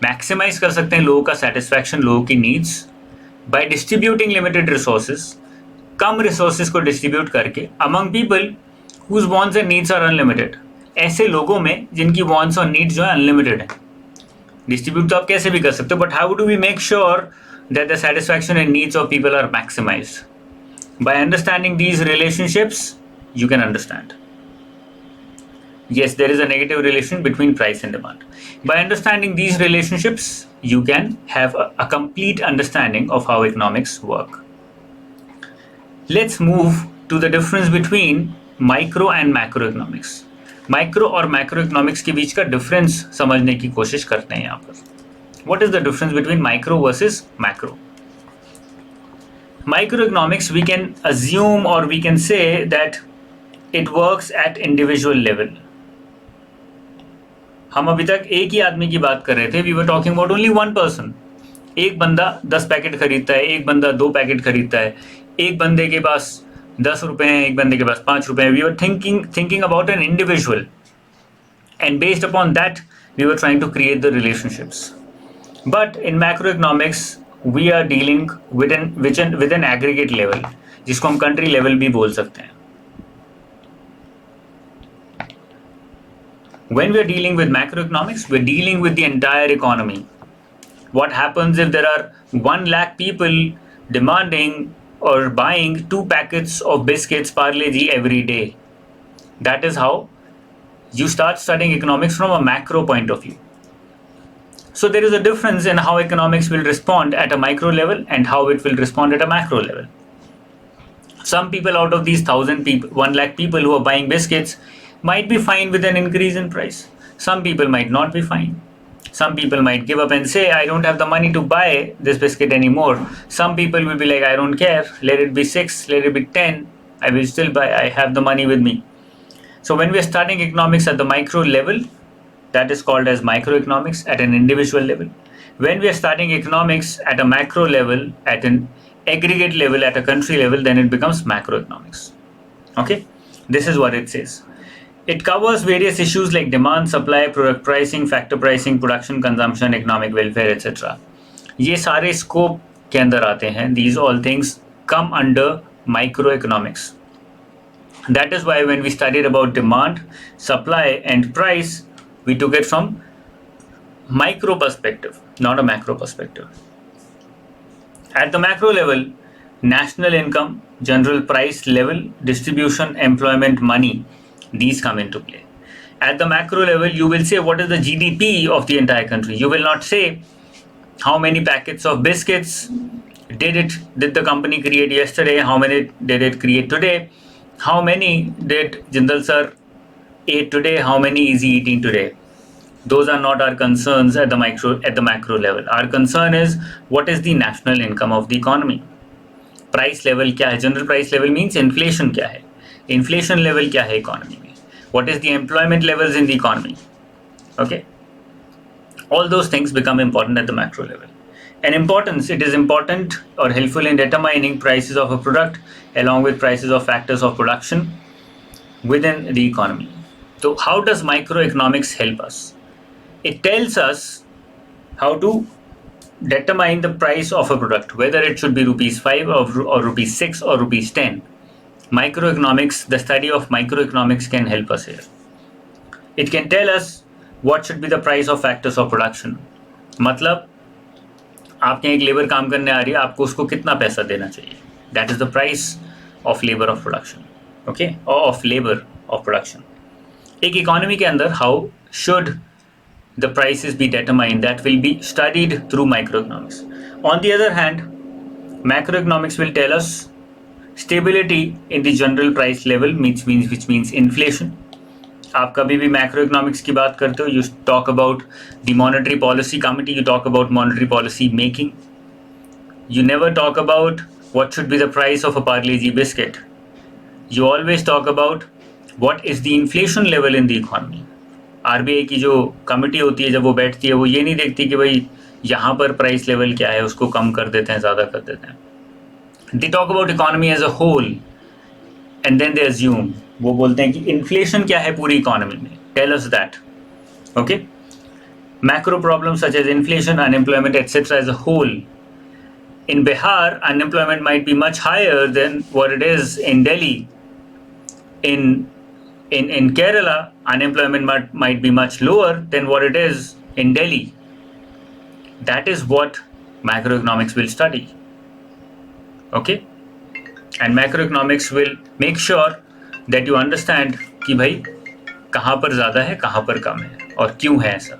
maximize कर सकते हैं लोगों का satisfaction, लोगों की needs, by distributing limited resources, come resources को distribute करके among people whose wants and needs are unlimited. ऐसे लोगों में जिनकी wants और needs जो है unlimited है. Distribute तो आप कैसे भी कर सकते हो, but how do we make sure that the satisfaction and needs of people are maximized. By understanding these relationships, you can understand. Yes, there is a negative relation between price and demand. By understanding these relationships, you can have a complete understanding of how economics work. Let's move to the difference between micro and macroeconomics. Micro और macro economics के बीच का difference समझने की कोशिश करते हैं यहाँ पर. What is the difference between micro versus macro? Microeconomics, we can assume or we can say that it works at individual level. हम अभी तक एक ही आदमी की बात कर रहे थे. We were talking about only one person. एक बंदा 10 पैकेट खरीदता है, एक बंदा 2 पैकेट खरीदता है, एक बंदे के पास 10 रुपए हैं, एक बंदे के पास 5 रुपए हैं. We were thinking about an individual, and based upon that we were trying to create the relationships. But in macroeconomics we are dealing with an aggregate level, जिसको हम country level भी बोल सकते हैं. When we are dealing with macroeconomics, we are dealing with the entire economy. What happens if there are 1 lakh people demanding or buying 2 packets of biscuits Parle-G every day? That is how you start studying economics from a macro point of view. So there is a difference in how economics will respond at a micro level and how it will respond at a macro level. Some people out of these 1,000 people, 1 lakh people who are buying biscuits might be fine with an increase in price. Some people might not be fine. Some people might give up and say, I don't have the money to buy this biscuit anymore. Some people will be like, I don't care. Let it be 6, let it be 10. I will still buy. I have the money with me. So when we are studying economics at the micro level, that is called as microeconomics at an individual level. When we are studying economics at a macro level, at an aggregate level, at a country level, then it becomes macroeconomics. Okay, this is what it says. It covers various issues like demand, supply, product pricing, factor pricing, production, consumption, economic welfare, etc. ये सारे scope के अंदर आते हैं. These all things come under microeconomics. That is why when we studied about demand, supply and price, we took it from micro perspective, not a macro perspective. At the macro level, national income, general price level, distribution, employment, money, these come into play. At the macro level, you will say what is the GDP of the entire country. You will not say how many packets of biscuits did the company create yesterday, how many did it create today, how many did Jindal sir ate today, how many is he eating today. Those are not our concerns at the macro level. Our concern is what is the national income of the economy. Price level क्या है? General price level means inflation क्या है? Inflation level क्या है economy में? What is the employment levels in the economy? Okay, all those things become important at the macro level. And importance, it is important or helpful in determining prices of a product along with prices of factors of production within the economy. So how does microeconomics help us? It tells us how to determine the price of a product, whether it should be rupees 5 or rupees 6 or rupees 10. Microeconomics, the study of microeconomics can help us here. It can tell us what should be the price of factors of production. मतलब आपके एक labour काम करने आ रही है, आपको उसको कितना पैसा देना चाहिए. That is the price of labor of production. Okay, or of labor of production. एक इकोनॉमी के अंदर how should the prices be determined, that will be studied through microeconomics. On the other hand, macroeconomics will tell us stability in the general price level, which means inflation. आप कभी भी macroeconomics की बात करते हो, you talk about the monetary policy committee, you talk about monetary policy making. You never talk about what should be the price of a Parle-G biscuit. You always talk about what is the inflation level in the economy. RBI की जो committee होती है, जब वो बैठती है, वो ये नहीं देखती कि भाई यहाँ पर प्राइस लेवल क्या है, उसको कम कर देते हैं, ज़्यादा कर देते हैं. They talk about economy as a whole and then they assume, वो बोलते हैं कि इन्फ्लेशन क्या है पूरी इकोनॉमी में. Tell us that. Okay. Macro problems such as inflation, unemployment, etc. as a whole. In Bihar, unemployment might be much higher than what it is in Delhi. In Kerala, unemployment might be much lower than what it is in Delhi. That is what macroeconomics will study. Okay, and macroeconomics will make sure that you understand कि भाई कहाँ पर ज़्यादा है, कहाँ पर कम है और क्यों है ऐसा.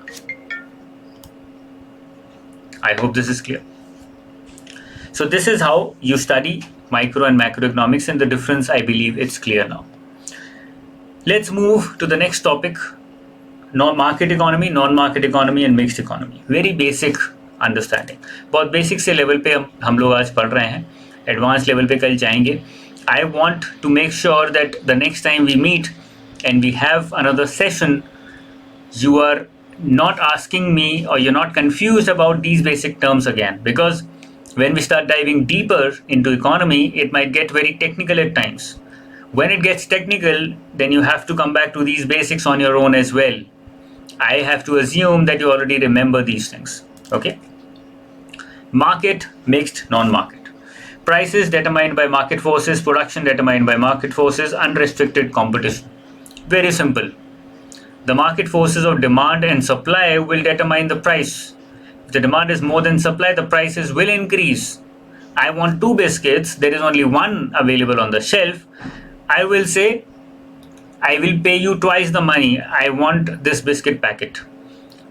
I hope this is clear. So this is how you study micro and macroeconomics, and the difference, I believe it's clear now. Let's move to the next topic, market economy, non-market economy and mixed economy. Very basic understanding. बहुत basic से level पे हम लोग आज पढ़ रहे हैं, advanced level पे कल जाएंगे. I want to make sure that the next time we meet and we have another session, you are not asking me or you're not confused about these basic terms again, because when we start diving deeper into economy, it might get very technical at times. When it gets technical, then you have to come back to these basics on your own as well. I have to assume that you already remember these things. Okay? Market, mixed, non-market. Prices determined by market forces, production determined by market forces, unrestricted competition. Very simple. The market forces of demand and supply will determine the price. If the demand is more than supply, the prices will increase. I want 2 biscuits, there is only 1 available on the shelf. I will say, I will pay you twice the money. I want this biscuit packet.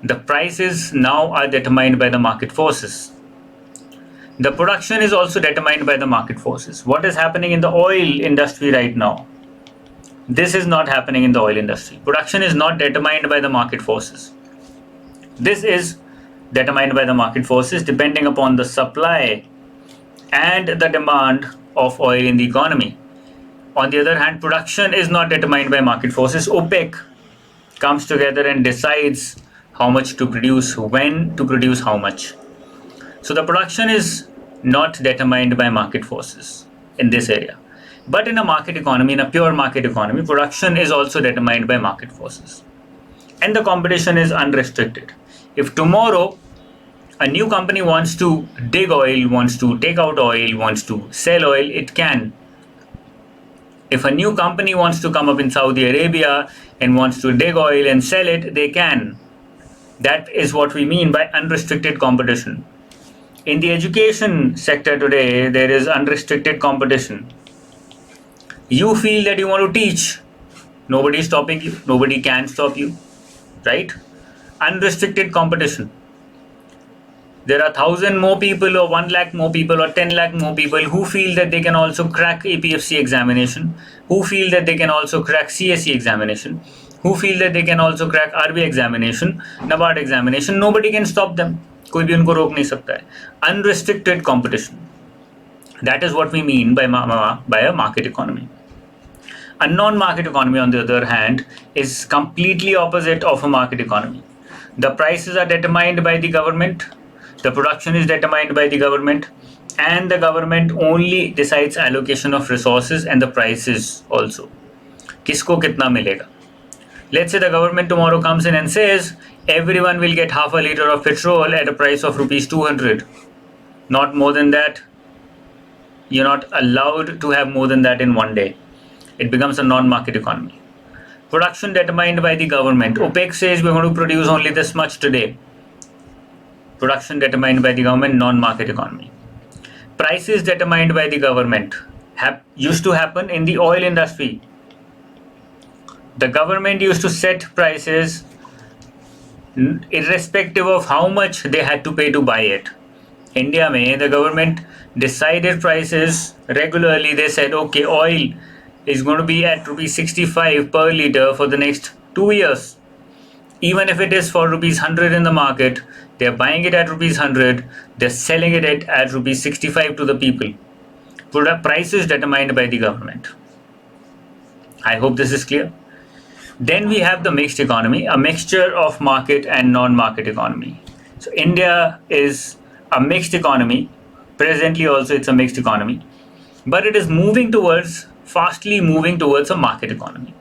The prices now are determined by the market forces. The production is also determined by the market forces. What is happening in the oil industry right now? This is not happening in the oil industry. Production is not determined by the market forces. This is determined by the market forces depending upon the supply and the demand of oil in the economy. On the other hand, production is not determined by market forces. OPEC comes together and decides how much to produce, when to produce how much. So the production is not determined by market forces in this area. But in a market economy, in a pure market economy, production is also determined by market forces. And the competition is unrestricted. If tomorrow a new company wants to dig oil, wants to take out oil, wants to sell oil, it can. If a new company wants to come up in Saudi Arabia and wants to dig oil and sell it, they can. That is what we mean by unrestricted competition. In the education sector today, there is unrestricted competition. You feel that you want to teach, nobody is stopping you, nobody can stop you, right? Unrestricted competition. There are 1,000 more people or 1 lakh more people or 10 lakh more people who feel that they can also crack APFC examination, who feel that they can also crack CSE examination, who feel that they can also crack RB examination, NPAT examination. Nobody can stop them. कोई भी उनको रोक नहीं सकता है. Unrestricted competition. That is what we mean by a market economy. A non-market economy, on the other hand, is completely opposite of a market economy. The prices are determined by the government, the production is determined by the government, and the government only decides allocation of resources and the prices also. Kisko kitna milega? Let's say the government tomorrow comes in and says everyone will get half a liter of petrol at a price of rupees 200. Not more than that. You're not allowed to have more than that in one day. It becomes a non-market economy. Production determined by the government. OPEC says we're going to produce only this much today. Production determined by the government, non-market economy. Prices determined by the government. Used to happen in the oil industry. The government used to set prices irrespective of how much they had to pay to buy it. India mein, the government decided prices regularly. They said, okay, oil is going to be at rupees 65 per liter for the next 2 years. Even if it is for rupees 100 in the market, they are buying it at rupees 100, they're selling it at rupees 65 to the people. Product price is determined by the government. I hope this is clear. Then we have the mixed economy, a mixture of market and non-market economy. So India is a mixed economy. Presently also it's a mixed economy. But it is fastly moving towards a market economy.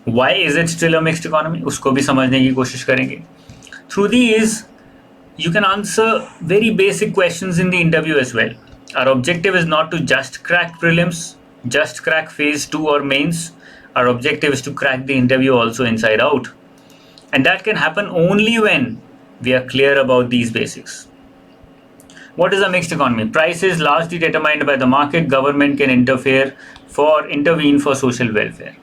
Why is it still a mixed economy? उसको भी समझने की कोशिश करेंगे. Through these, you can answer very basic questions in the interview as well. Our objective is not to just crack prelims, just crack phase 2 or mains. Our objective is to crack the interview also inside out. And that can happen only when we are clear about these basics. What is a mixed economy? Price is largely determined by the market. Government can intervene for social welfare.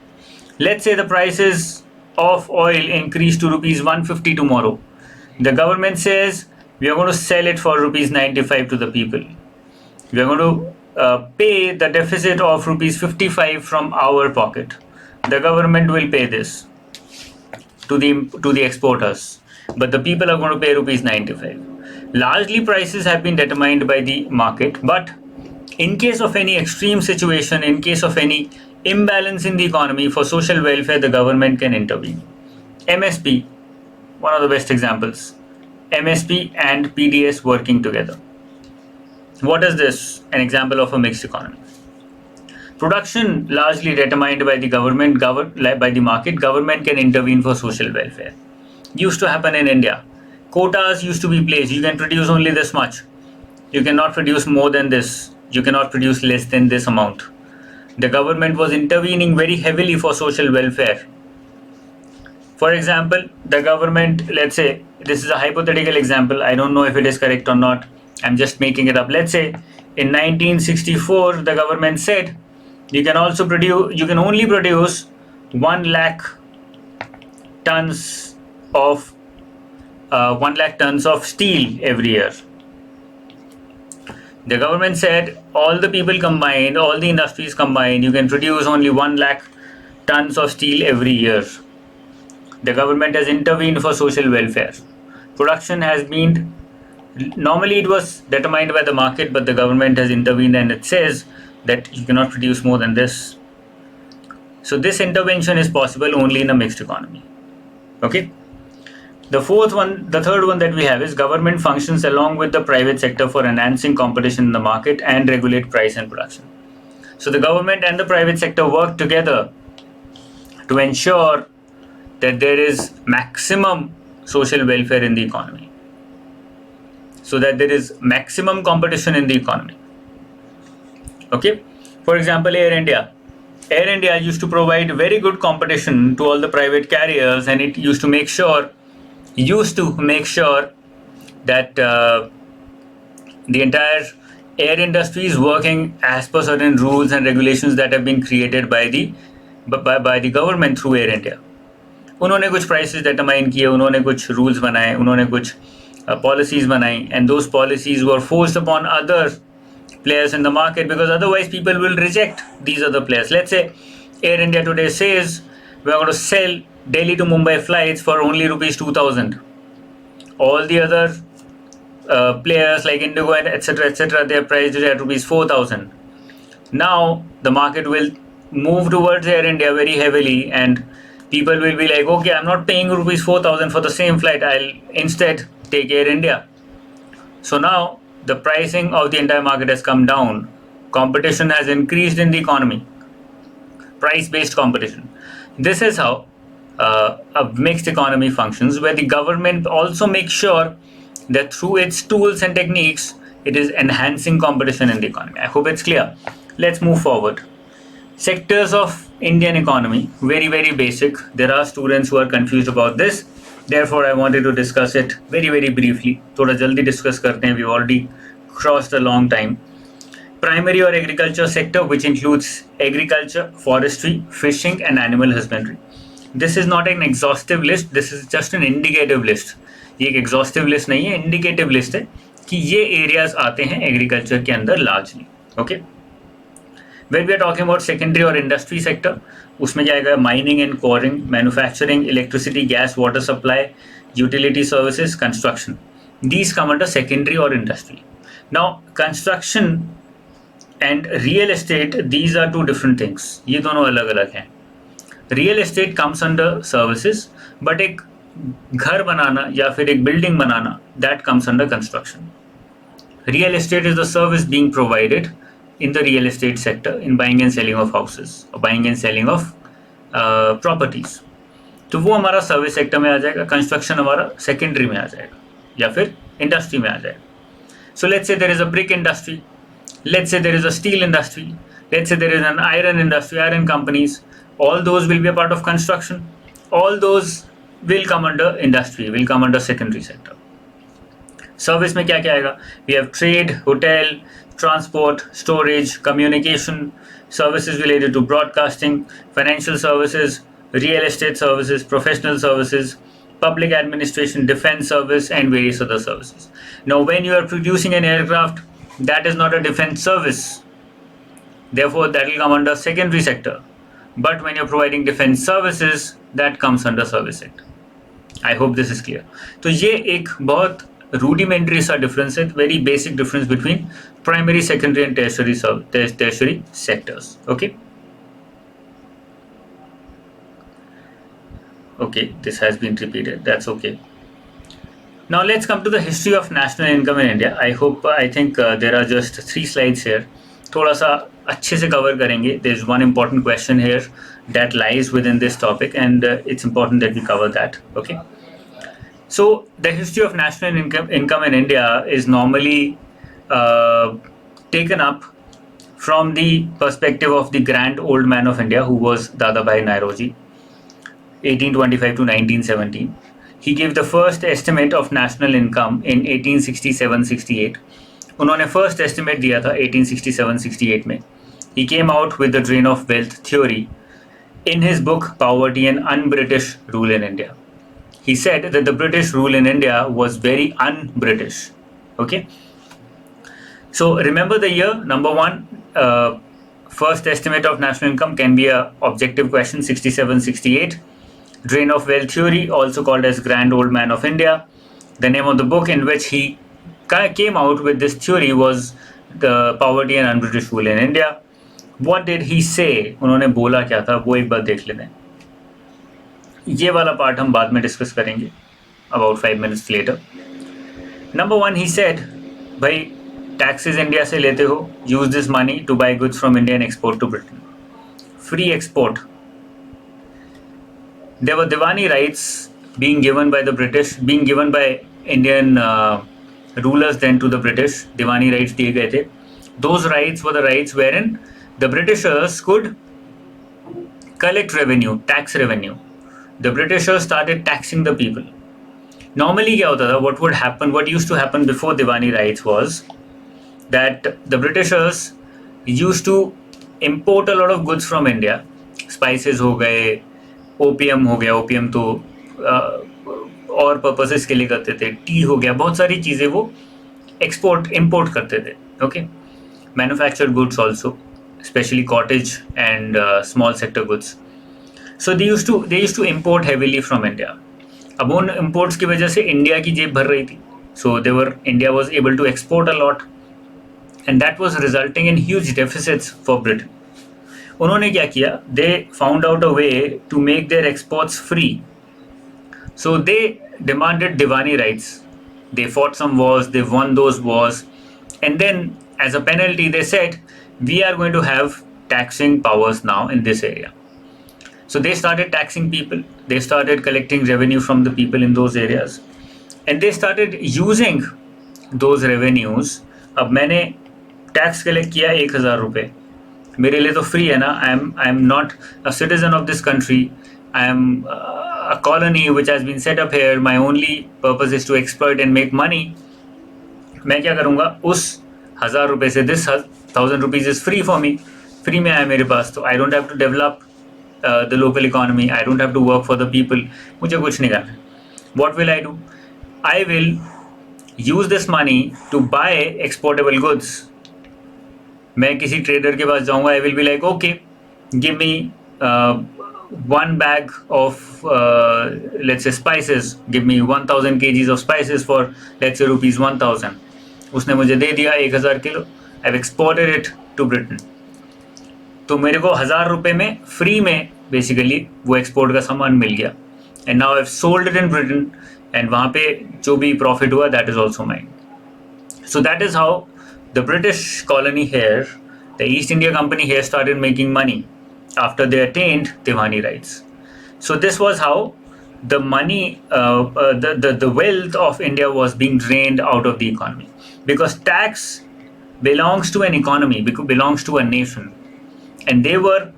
Let's say the prices of oil increase to rupees 150 tomorrow. The government says we are going to sell it for rupees 95 to the people. We are going to pay the deficit of rupees 55 from our pocket. The government will pay this to the exporters, but the people are going to pay rupees 95. Largely prices have been determined by the market, but in case of any extreme situation, in case of any imbalance in the economy, for social welfare the government can intervene. MSP, one of the best examples. MSP and PDS working together. What is this? An example of a mixed economy. Production largely determined by the government, by the market. Government can intervene for social welfare. Used to happen in India. Quotas used to be placed. You can produce only this much. You cannot produce more than this. You cannot produce less than this amount. The government was intervening very heavily for social welfare. For example, the government, let's say, this is a hypothetical example. I don't know if it is correct or not. I'm just making it up. Let's say in 1964, the government said you can only produce 1 lakh tons of 1 lakh tons of steel every year. The government said all the people combined, all the industries combined, you can produce only 1 lakh tons of steel every year. The government has intervened for social welfare. Production has been, normally it was determined by the market, but the government has intervened and it says that you cannot produce more than this. So this intervention is possible only in a mixed economy. Okay. The third one that we have is government functions along with the private sector for enhancing competition in the market and regulate price and production. So the government and the private sector work together to ensure that there is maximum social welfare in the economy, so that there is maximum competition in the economy. Okay. For example, Air India. Air India used to provide very good competition to all the private carriers, and it used to make sure that the entire air industry is working as per certain rules and regulations that have been created by the government through Air India. उन्होंने कुछ prices determine किए, उन्होंने कुछ rules बनाए, उन्होंने कुछ policies बनाई, and those policies were forced upon other players in the market, because otherwise people will reject these other players. Let's say Air India today says we are going to sell Delhi to Mumbai flights for only rupees 2,000. All the other players like Indigo and etc., they are priced at rupees 4,000. Now the market will move towards Air India very heavily, and people will be like, okay, I'm not paying rupees 4,000 for the same flight. I'll instead take Air India. So now the pricing of the entire market has come down. Competition has increased in the economy. Price-based competition. This is how a mixed economy functions, where the government also makes sure that through its tools and techniques, it is enhancing competition in the economy. I hope it's clear. Let's move forward. Sectors of Indian economy, very, very basic. There are students who are confused about this. Therefore, I wanted to discuss it very, very briefly. थोड़ा जल्दी discuss करते हैं. We've already crossed a long time. Primary or agriculture sector, which includes agriculture, forestry, fishing, and animal husbandry. This is not an exhaustive list. This is just an indicative list. ये एक exhaustive list नहीं है, indicative list है कि ये areas आते हैं agriculture के अंदर largely. Okay. When we are talking about secondary or industry sector, उसमें जाएगा mining and quarrying, manufacturing, electricity, gas, water supply, utility services, construction. These come under secondary or industry. Now, construction and real estate, these are two different things. ये दोनों अलग-अलग हैं. Real estate comes under services, but एक घर बनाना या फिर एक building banana, that comes under construction. Real estate is the service being provided in the real estate sector in buying and selling of houses or buying and selling of properties. तो वो हमारा service sector में आ जाएगा, construction हमारा secondary में आ जाएगा या फिर इंडस्ट्री में आ जाएगा. So let's say there is a brick industry, let's say there is a steel industry, let's say there is an iron industry, iron companies. All those will be a part of construction. All those will come under industry, will come under secondary sector. Service में क्या क्या आएगा? We have trade, hotel, transport, storage, communication, services related to broadcasting, financial services, real estate services, professional services, public administration, defense service, and various other services. Now, when you are producing an aircraft, that is not a defense service. Therefore, that will come under secondary sector. But when you're providing defense services, that comes under service sector. I hope this is clear. तो ये एक बहुत rudimentary सा difference है, very basic difference between primary, secondary and tertiary sectors. Okay, okay, this has been repeated, that's okay. Now let's come to the history of national income in India. I think there are just 3 slides here. थोड़ा सा अच्छे से cover करेंगे. There is one important question here that lies within this topic, and it's important that we cover that. Okay. So the history of national income in India is normally taken up from the perspective of the grand old man of India, who was Dadabhai Naoroji, 1825 to 1917. He gave the first estimate of national income in 1867-68. उन्होंने first estimate दिया था 1867-68 में. He came out with the drain of wealth theory in his book Poverty and Un-British Rule in India. He said that the British rule in India was very un-British. Okay. So remember the year. Number 1, first estimate of national income can be a objective question, 67-68. Drain of wealth theory, also called as Grand Old Man of India. The name of the book in which he came out with this theory was the Poverty and Un-British Rule in India. What did he say? उन्होंने बोला क्या था वो एक बार देख लेते हैं. ये वाला पार्ट हम बाद में डिस्कस करेंगे about 5 minutes later. Number 1, he said, भाई टैक्सेस इंडिया से लेते हो, use this money to buy goods from India and export to Britain. Free export. There were Diwani rights being given by the British, being given by Indian rulers then to the British. Diwani rights दिए गए थे. Those rights were the rights wherein the Britishers could collect revenue, tax revenue. The Britishers started taxing the people. Normally क्या होता था, what used to happen before Diwani rights was that the Britishers used to import a lot of goods from India. Spices हो गए, opium हो गया, opium तो और purposes के लिए करते थे, टी हो गया, बहुत सारी चीज़ें वो import करते थे. Okay, manufactured goods also, especially cottage and small sector goods. So they used to import heavily from India. अब उन imports की वजह से इंडिया की जेब भर रही थी. So India was able to export a lot, and that was resulting in huge deficits for Britain. उन्होंने क्या किया? They found out a way to make their exports free. So they demanded Diwani rights. They fought some wars, they won those wars, and then as a penalty they said, we are going to have taxing powers now in this area. So they started taxing people, they started collecting revenue from the people in those areas, and they started using those revenues. अब मैंने tax collect किया 1000 रुपये, मेरे लिए तो free है ना. I am not a citizen of this country. I am a colony which has been set up here. My only purpose is to exploit and make money. मैं क्या करूँगा? उस 1000 रुपये से this 1000 rupees is free for me. Free में आया मेरे पास, तो I don't have to develop the local economy. I don't have to work for the people. मुझे कुछ नहीं करना. What will I do? I will use this money to buy exportable goods. मैं किसी ट्रेडर के पास जाऊँगा. I will be like, okay, give me 1 bag of let's say spices. Give me 1000 kgs of spices for let's say rupees 1000. उसने मुझे दे दिया 1000 kilo. I've exported it to Britain. तो मेरे को 1000 रुपये में फ्री में बेसिकली वो एक्सपोर्ट का सामान मिल गया. And now I've sold it in Britain, and वहाँ पे जो भी प्रॉफिट हुआ that is also mine. So that is how the British colony here, the East India Company here, started making money after they attained Diwani rights. So this was how the money, the wealth of India was being drained out of the economy, because tax belongs to an economy, belongs to a nation, and they were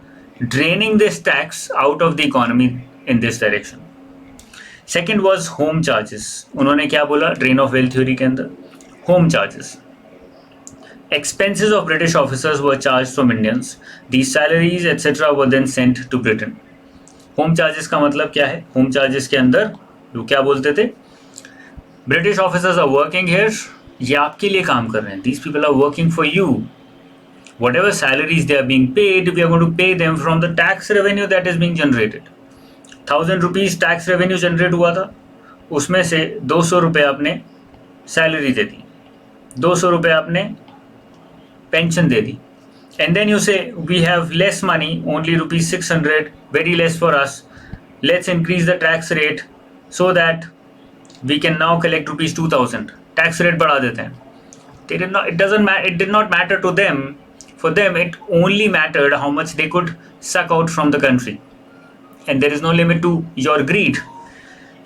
draining this tax out of the economy in this direction. Second was home charges. उन्होंने क्या बोला drain of wealth theory के अंदर? Home charges. Expenses of British officers were charged from Indians. These salaries etc. were then sent to Britain. Home charges का मतलब क्या है? Home charges के अंदर वो क्या बोलते थे? British officers are working here, ये आपके लिए काम कर रहे हैं. These people are working for you. Whatever salaries they are being paid, we are going to pay them from the tax revenue that is being generated. 1000 rupees tax revenue generate हुआ था, उसमें से 200 रुपये आपने सैलरी दे दी, 200 रुपये आपने pension they the. And then you say we have less money, only rupees 600, very less for us. Let's increase the tax rate so that we can now collect rupees 2000. Tax rate बढ़ा देते हैं. They did not. It did not matter to them. For them, it only mattered how much they could suck out from the country, and there is no limit to your greed.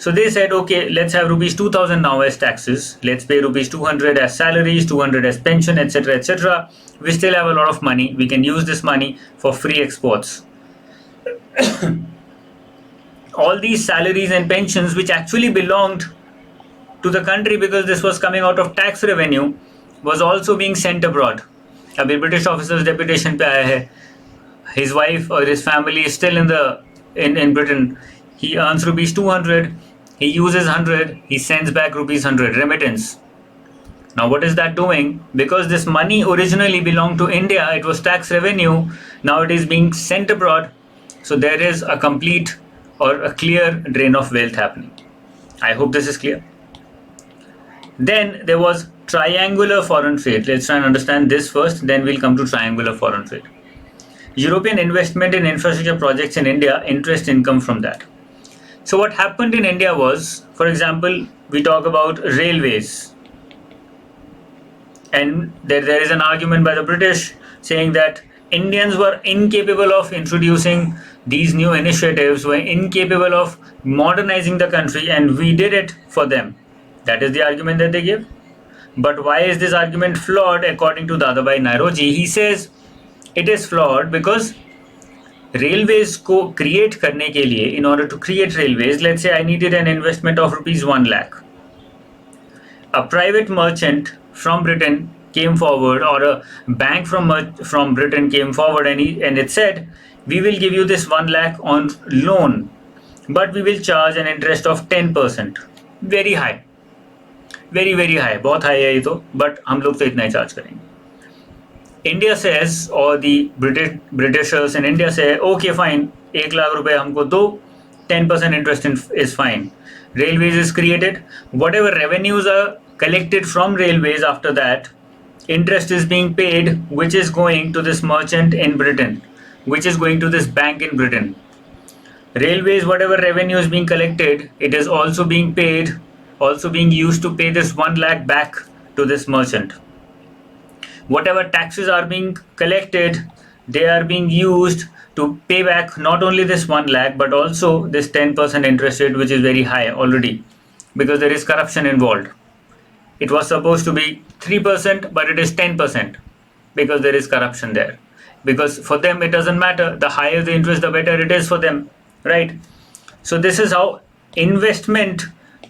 So they said, okay, let's have rupees 2000 now as taxes. Let's pay rupees 200 as salaries, 200 as pension, etc., etc. We still have a lot of money. We can use this money for free exports. All these salaries and pensions, which actually belonged to the country because this was coming out of tax revenue, was also being sent abroad. अभी British officers deputation पे आया है. His wife or his family is still in Britain. He earns rupees 200. He uses 100. He sends back rupees 100 remittance. Now what is that doing? Because this money originally belonged to India, it was tax revenue. Now it is being sent abroad. So there is a complete or a clear drain of wealth happening. I hope this is clear. Then there was triangular foreign trade. Let's try and understand this first, then we'll come to triangular foreign trade. European investment in infrastructure projects in India, interest income from that. So what happened in India was, for example, we talk about railways. And there is an argument by the British saying that Indians were incapable of introducing these new initiatives, were incapable of modernizing the country, and we did it for them. That is the argument that they give. But why is this argument flawed according to Dadabhai Naoroji? He says it is flawed because railways को create करने के लिए, in order to create railways, let's say I needed an investment of rupees 1 lakh. A private merchant from Britain came forward, or a bank from Britain came forward, and it said, we will give you this 1 lakh on loan, but we will charge an interest of 10%. Very high, very very high, बहुत high है ये तो, but हम लोग तो इतना ही charge करेंगे. India says, or the Britishers in India say, okay fine, 1 lakh रुपए हमको दो, 10% interest is fine. Railways is created. Whatever revenues are collected from railways after that, interest is being paid, which is going to this merchant in Britain, which is going to this bank in Britain. Railways, whatever revenue is being collected, it is also being paid, also being used to pay this 1 lakh back to this merchant. Whatever taxes are being collected, they are being used to pay back not only this 1 lakh but also this 10% interest rate, which is very high already because there is corruption involved. It was supposed to be 3%, but it is 10% because there is corruption there. Because for them it doesn't matter, the higher the interest the better it is for them, right? So this is how investment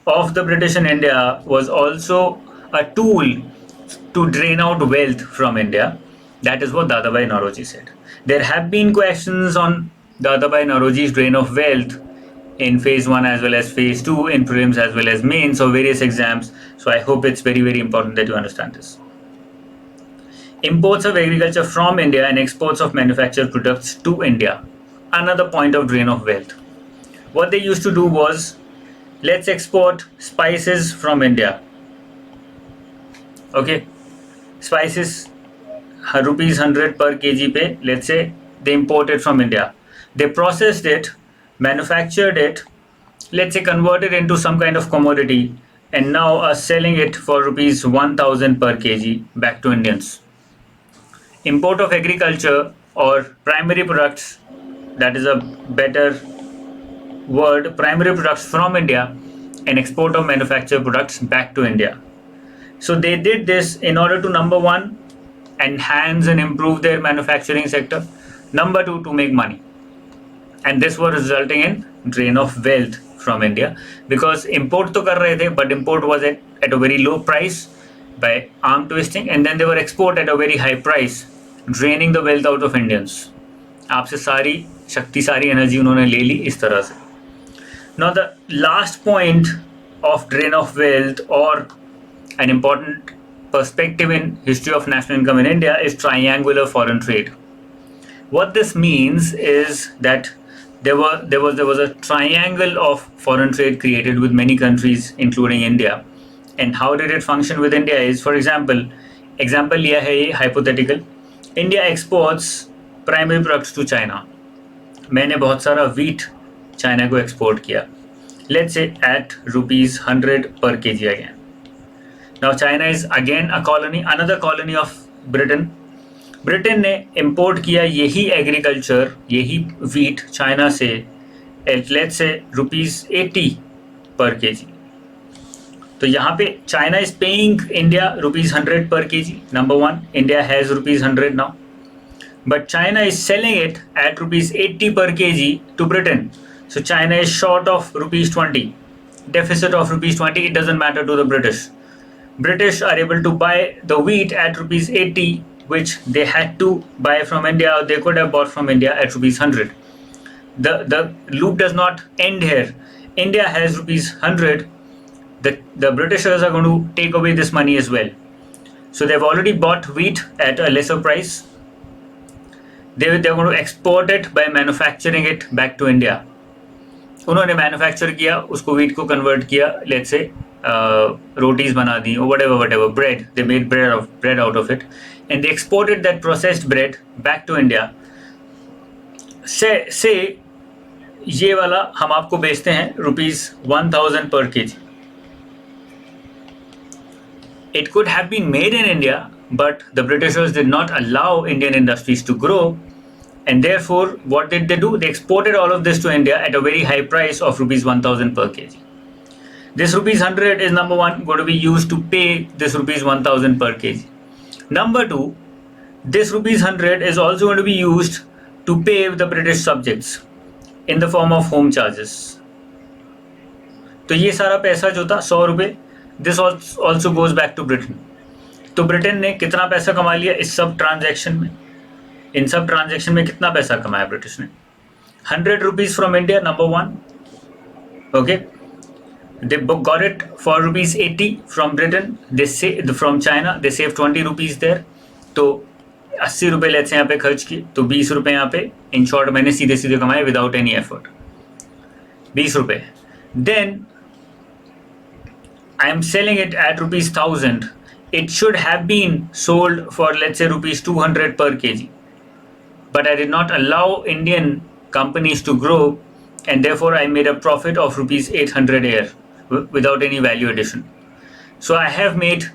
of the British in India was also a tool to drain out wealth from India. That is what Dadabhai Naoroji said. There have been questions on Dadabhai Naoroji's drain of wealth in phase 1 as well as phase 2, in prelims as well as mains or various exams. So I hope it's very very important that you understand this. Imports of agriculture from India and exports of manufactured products to India. Another point of drain of wealth. What they used to do was, let's export spices from India. Okay, spices, rupees 100 per kg pe, let's say they imported from India. They processed it, manufactured it, let's say converted into some kind of commodity, and now are selling it for rupees 1000 per kg back to Indians. Import of agriculture or primary products, that is a better word, primary products from India, and export of manufactured products back to India. So they did this in order to, number one, enhance and improve their manufacturing sector, number two, to make money. And this was resulting in drain of wealth from India because import तो कर रहे थे, but import was at a very low price by arm twisting, and then they were export at a very high price, draining the wealth out of Indians. आपसे सारी शक्ति, सारी energy उन्होंने ले ली इस तरह से. Now the last point of drain of wealth, or an important perspective in history of national income in India, is triangular foreign trade. What this means is that there was a triangle of foreign trade created with many countries, including India. And how did it function with India is, for example लिया है ये hypothetical. India exports primary products to China. मैंने बहुत सारा wheat China को export किया, let's say at ₹100 per kg again. Now China is again a colony, another colony of Britain. Britain ने import किया यही एग्रीकल्चर, यही वीट चाइना से एट लेट्स से ₹80 पर केजी. तो यहाँ पे चाइना इज पेइंग इंडिया ₹100 पर KG. Number one, India has ₹100 now, but China is selling it at ₹80 per kg to Britain. So China is short of ₹20, deficit of ₹20. It doesn't matter to the British. British are able to buy the wheat at ₹80, which they had to buy from India, or they could have bought from India at ₹100. The loop does not end here. India has ₹100. The Britishers are going to take away this money as well. So they've already bought wheat at a lesser price. They're going to export it by manufacturing it back to India. उन्होंने manufacture किया, उसको wheat को convert किया, let's say rotis बना दी, or whatever bread. They made bread out of it, and they exported that processed bread back to India. Say ये वाला हम आपको बेचते हैं ₹1000 per kg. It could have been made in India, but the Britishers did not allow Indian industries to grow, and therefore what did they do? They exported all of this to India at a very high price of ₹1000 per kg. This ₹100 is, number one, going to be used to pay this ₹1000 per kg. Number two, this ₹100 is also going to be used to pay the British subjects in the form of home charges. तो ये सारा पैसा जो था ₹100, this also goes back to Britain. तो Britain ने कितना पैसा कमा लिया इस सब ट्रांजैक्शन में? इन सब ट्रांजैक्शन में कितना पैसा कमाया ब्रिटिश ने? ₹100 from India, number one. Okay. They got it for ₹80 from Britain. From China, they saved ₹20 there. तो ₹80 लेट्स यहाँ पे खर्च किए, तो ₹20 यहाँ पे इन शॉर्ट मैंने सीधे कमाए without any effort. ₹20. Then I am selling it at ₹1000. It should have been sold for, let's say, ₹200 per kg. But I did not allow Indian companies to grow, and therefore I made a profit of ₹800 here without any value addition. So I have made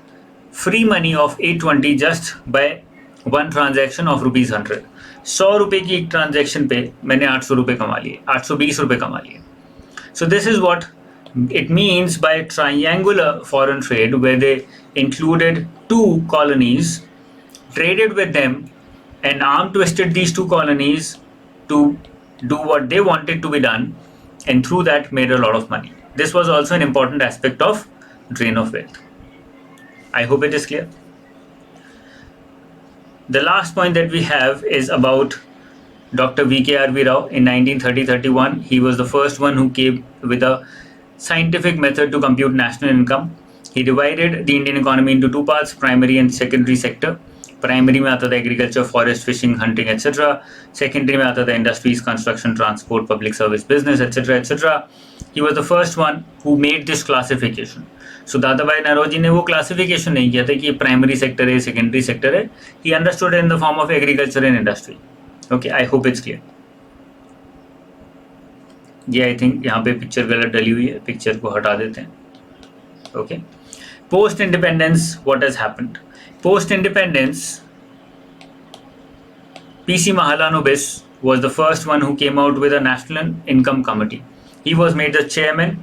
free money of ₹820 just by one transaction of ₹100. ₹100 की एक transaction पे मैंने ₹800 कमा लिए, ₹820 कमा लिए. So this is what it means by triangular foreign trade, where they included two colonies, traded with them, and arm twisted these two colonies to do what they wanted to be done, and through that made a lot of money. This was also an important aspect of drain of wealth. I hope it is clear. The last point that we have is about Dr. V.K.R.V. Rao in 1930-31. He was the first one who came with a scientific method to compute national income. He divided the Indian economy into two parts, primary and secondary sector. Primary में आता था agriculture, forestry, fishing, hunting etcetera. Secondary में आता था industries, construction, transport, public service, business etcetera etcetera. He was the first one who made this classification. So Dadabhai Naoroji ने वो classification नहीं किया था कि ये प्राइमरी सेक्टर है, सेकेंडरी सेक्टर है. He understood in the form of agriculture and industry. Okay, I hope it's clear. ये आई थिंक यहाँ पे पिक्चर गलत डली हुई है, पिक्चर को हटा देते हैं. Okay, post independence what has happened? Post independence, P.C. Mahalanobis was the first one who came out with a National Income Committee. He was made the chairman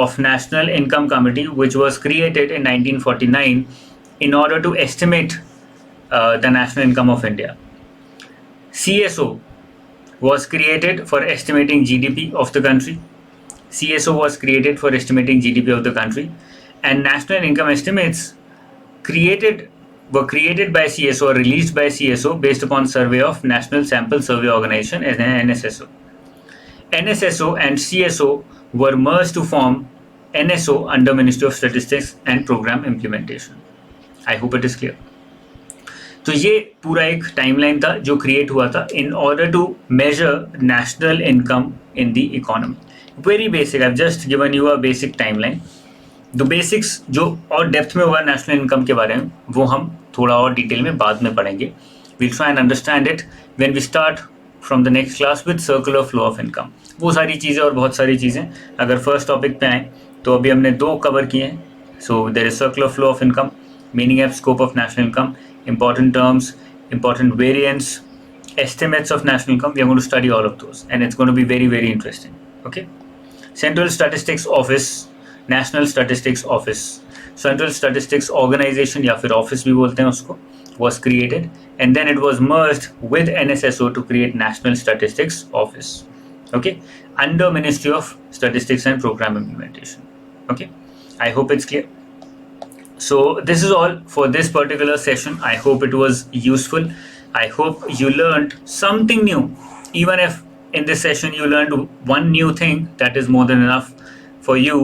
of National Income Committee, which was created in 1949 in order to estimate the national income of India. CSO was created for estimating GDP of the country. CSO was created for estimating GDP of the country, and national income estimates were created by CSO or released by CSO based upon survey of National Sample Survey Organization as an NSSO. NSSO and CSO were merged to form NSO under Ministry of Statistics and Program Implementation. I hope it is clear. तो ये पूरा एक timeline था जो create हुआ था in order to measure national income in the economy. Very basic, I have just given you a basic timeline. The basics जो और डेप्थ में होगा नेशनल इनकम के बारे में वो हम थोड़ा और डिटेल में बाद में पढ़ेंगे. We'll try and understand it when we start from the next class with circular flow of income. वो सारी चीज़ें और बहुत सारी चीज़ें अगर फर्स्ट टॉपिक पे आए तो अभी हमने 2 कवर किए हैं. So there is circular flow of income, meaning and scope of national income, important terms, important variants, estimates of national income. We are going to study all of those and it's going to be very, very interesting. Okay. Central Statistics Office, National Statistics Office, Central Statistics Organization या फिर office भी बोलते हैं उसको, was created and then it was merged with NSSO to create National Statistics Office. Okay. Under Ministry of Statistics and Program Implementation. Okay. I hope it's clear. So this is all for this particular session. I hope it was useful. I hope you learned something new. Even if in this session you learned one new thing, that is more than enough for you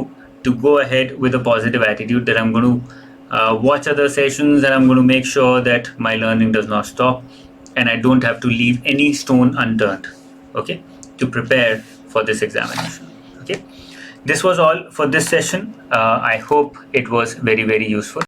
to go ahead with a positive attitude that I'm going to watch other sessions and I'm going to make sure that my learning does not stop and I don't have to leave any stone unturned, okay, to prepare for this examination. Okay. This was all for this session. I hope it was very, very useful.